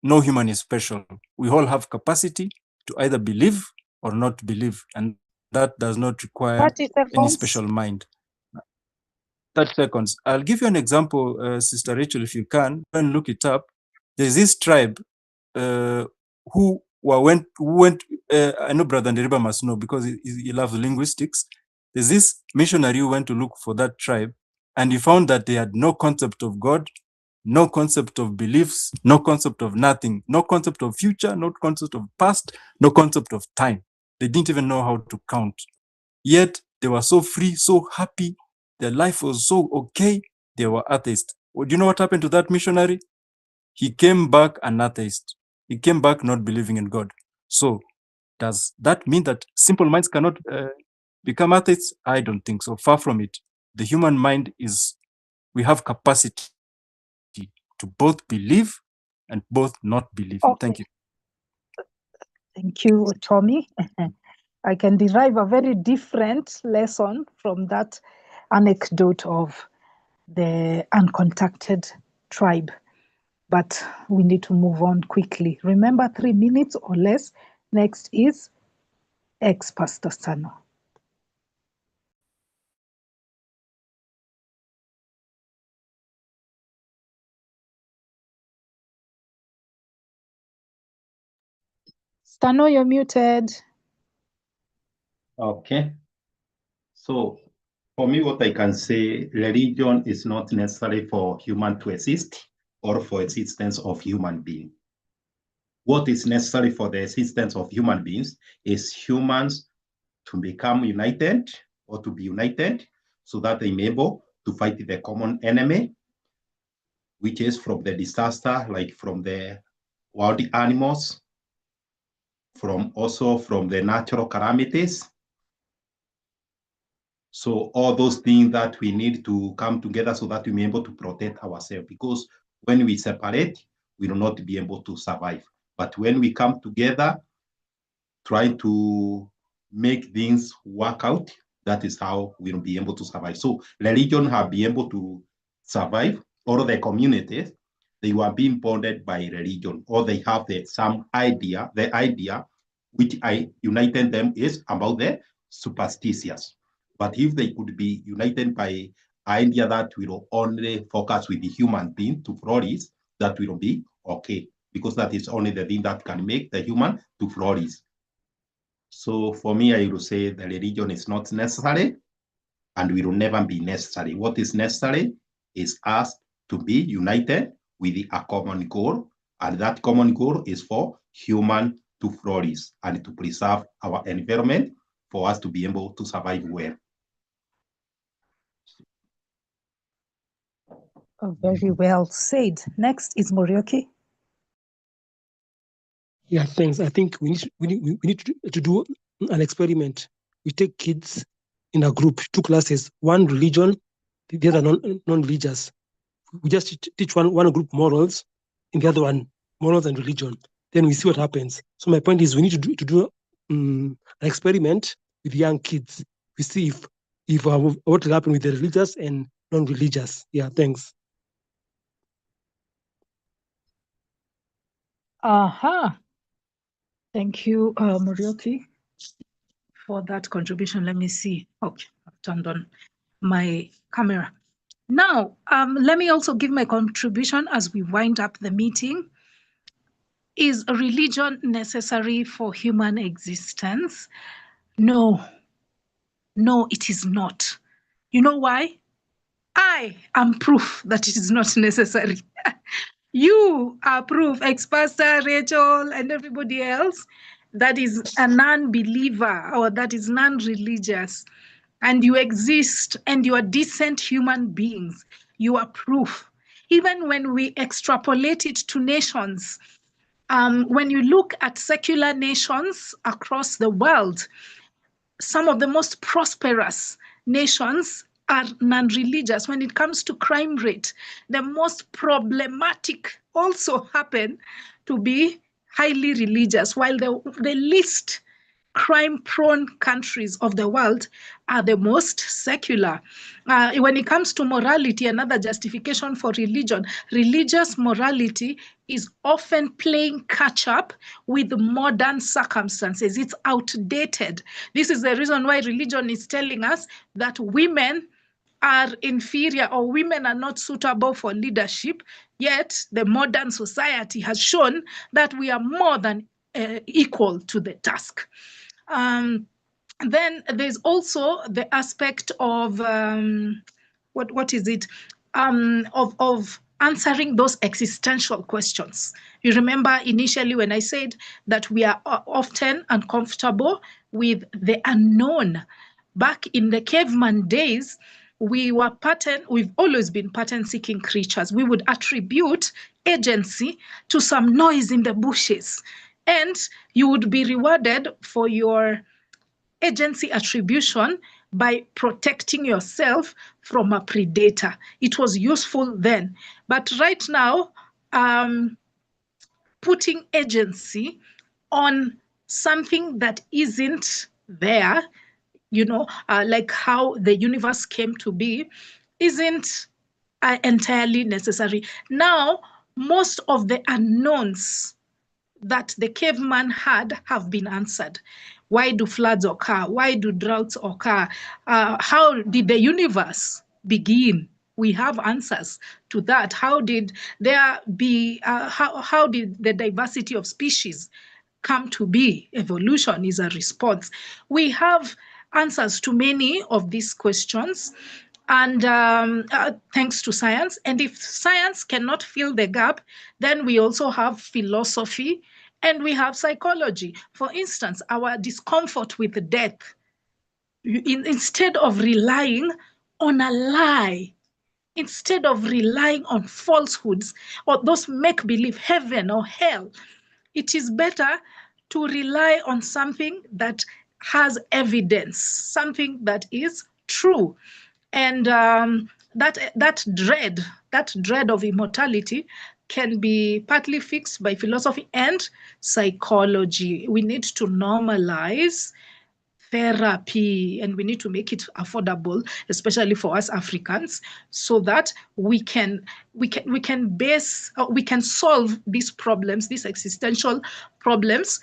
no human is special. We all have capacity to either believe or not believe, and that does not require 30 any seconds. special mind. 30 seconds. I'll give you an example, Sister Rachel, if you can. Go and look it up. There's this tribe who went. I know Brother Nderiba must know because he loves linguistics. There's this missionary who went to look for that tribe, and he found that they had no concept of God, no concept of beliefs, no concept of nothing, no concept of future, no concept of past, no concept of time. They didn't even know how to count. Yet they were so free, so happy. Their life was so okay. They were atheists. Well, do you know what happened to that missionary? He came back an atheist. He came back not believing in God. So does that mean that simple minds cannot become atheists? I don't think so. Far from it. The human mind is, we have capacity to both believe and both not believe. Okay. Thank you. Thank you, Tommy. I can derive a very different lesson from that anecdote of the uncontacted tribe. But we need to move on quickly. Remember, 3 minutes or less. Next is ex-Pastor Stano. Stano, you're muted. Okay. So for me, what I can say, religion is not necessary for human to exist or for existence of human being. What is necessary for the existence of human beings is humans to become united or to be united so that they may be able to fight the common enemy, which is from the disaster, like from the wild animals, also from the natural calamities. So all those things that we need to come together so that we may be able to protect ourselves, because when we separate, we will not be able to survive. But when we come together, trying to make things work out, that is how we'll be able to survive. So religion have been able to survive, or the communities, they were being bonded by religion, or they have some idea, the idea which I united them is about the superstitious. But if they could be united by idea that will only focus with the human being to flourish, that will be okay, because that is only the thing that can make the human to flourish. So for me, I will say the religion is not necessary and will never be necessary. What is necessary is us to be united with a common goal, and that common goal is for human to flourish and to preserve our environment for us to be able to survive well. Oh, very well said. Next is Morioki. Yeah, thanks. I think we need to do an experiment. We take kids in a group, 2 classes, one religion, the other non-religious. We just teach one group morals, and the other one morals and religion. Then we see what happens. So my point is, we need to do an experiment with young kids. We see if what will happen with the religious and non-religious. Yeah, thanks. Aha. Thank you, Morioki, for that contribution. Let me see. Okay, I've turned on my camera. Now, let me also give my contribution as we wind up the meeting. Is religion necessary for human existence? No. No, it is not. You know why? I am proof that it is not necessary. You are proof, ex-pastor, Rachel, and everybody else that is a non-believer or that is non-religious, and you exist and you are decent human beings. You are proof. Even when we extrapolate it to nations, when you look at secular nations across the world, some of the most prosperous nations are non-religious. When it comes to crime rate, the most problematic also happen to be highly religious, while the least crime-prone countries of the world are the most secular. When it comes to morality, another justification for religion, religious morality is often playing catch-up with modern circumstances. It's outdated. This is the reason why religion is telling us that women are inferior or women are not suitable for leadership, yet the modern society has shown that we are more than equal to the task. Then there's also the aspect of what is it? Of answering those existential questions. You remember initially when I said that we are often uncomfortable with the unknown. Back in the caveman days, we've always been pattern-seeking creatures. We would attribute agency to some noise in the bushes, and you would be rewarded for your agency attribution by protecting yourself from a predator. It was useful then. But right now, putting agency on something that isn't there, like how the universe came to be, isn't entirely necessary. Now, most of the unknowns that the caveman had have been answered. Why do floods occur? Why do droughts occur? How did the universe begin? We have answers to that. How did there be, how did the diversity of species come to be? Evolution is a response. We have answers to many of these questions, and thanks to science. And if science cannot fill the gap, then we also have philosophy and we have psychology. For instance, our discomfort with death, instead of relying on a lie, instead of relying on falsehoods or those make-believe heaven or hell, it is better to rely on something that has evidence, something that is true. And that dread of immortality can be partly fixed by philosophy and psychology. We need to normalize therapy, and we need to make it affordable, especially for us Africans, so that we can solve these problems, these existential problems,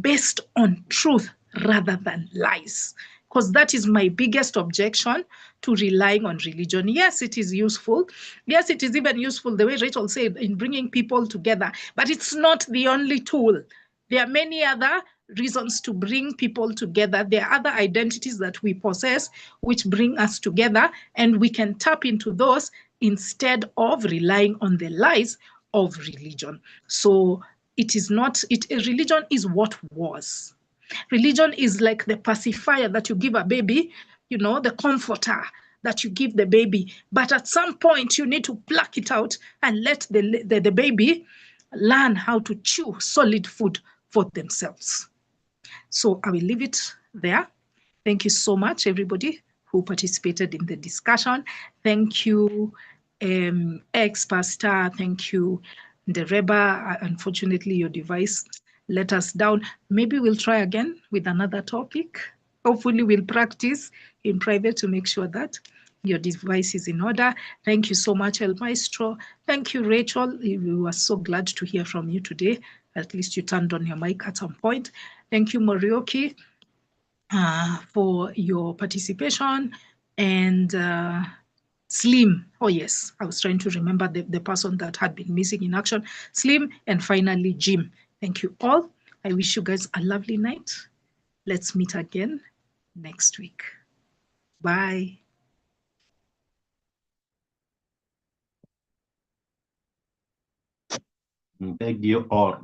based on truth rather than lies. Because that is my biggest objection to relying on religion. Yes, it is useful. Yes, it is even useful, the way Rachel said, in bringing people together, but it's not the only tool. There are many other reasons to bring people together. There are other identities that we possess which bring us together, and we can tap into those instead of relying on the lies of religion. So it is not, religion is what was. Religion is like the pacifier that you give a baby, the comforter that you give the baby. But at some point, you need to pluck it out and let the baby learn how to chew solid food for themselves. So I will leave it there. Thank you so much, everybody who participated in the discussion. Thank you, ex-pastor. Thank you, Ndereba. Unfortunately, your device let us down. Maybe we'll try again with another topic. Hopefully, we'll practice in private to make sure that your device is in order. Thank you so much, El Maestro. Thank you, Rachel. We were so glad to hear from you today. At least you turned on your mic at some point. Thank you, Morioki, for your participation. And Slim, oh yes, I was trying to remember the person that had been missing in action. Slim, and finally, Jim. Thank you all. I wish you guys a lovely night. Let's meet again next week. Bye. Thank you all.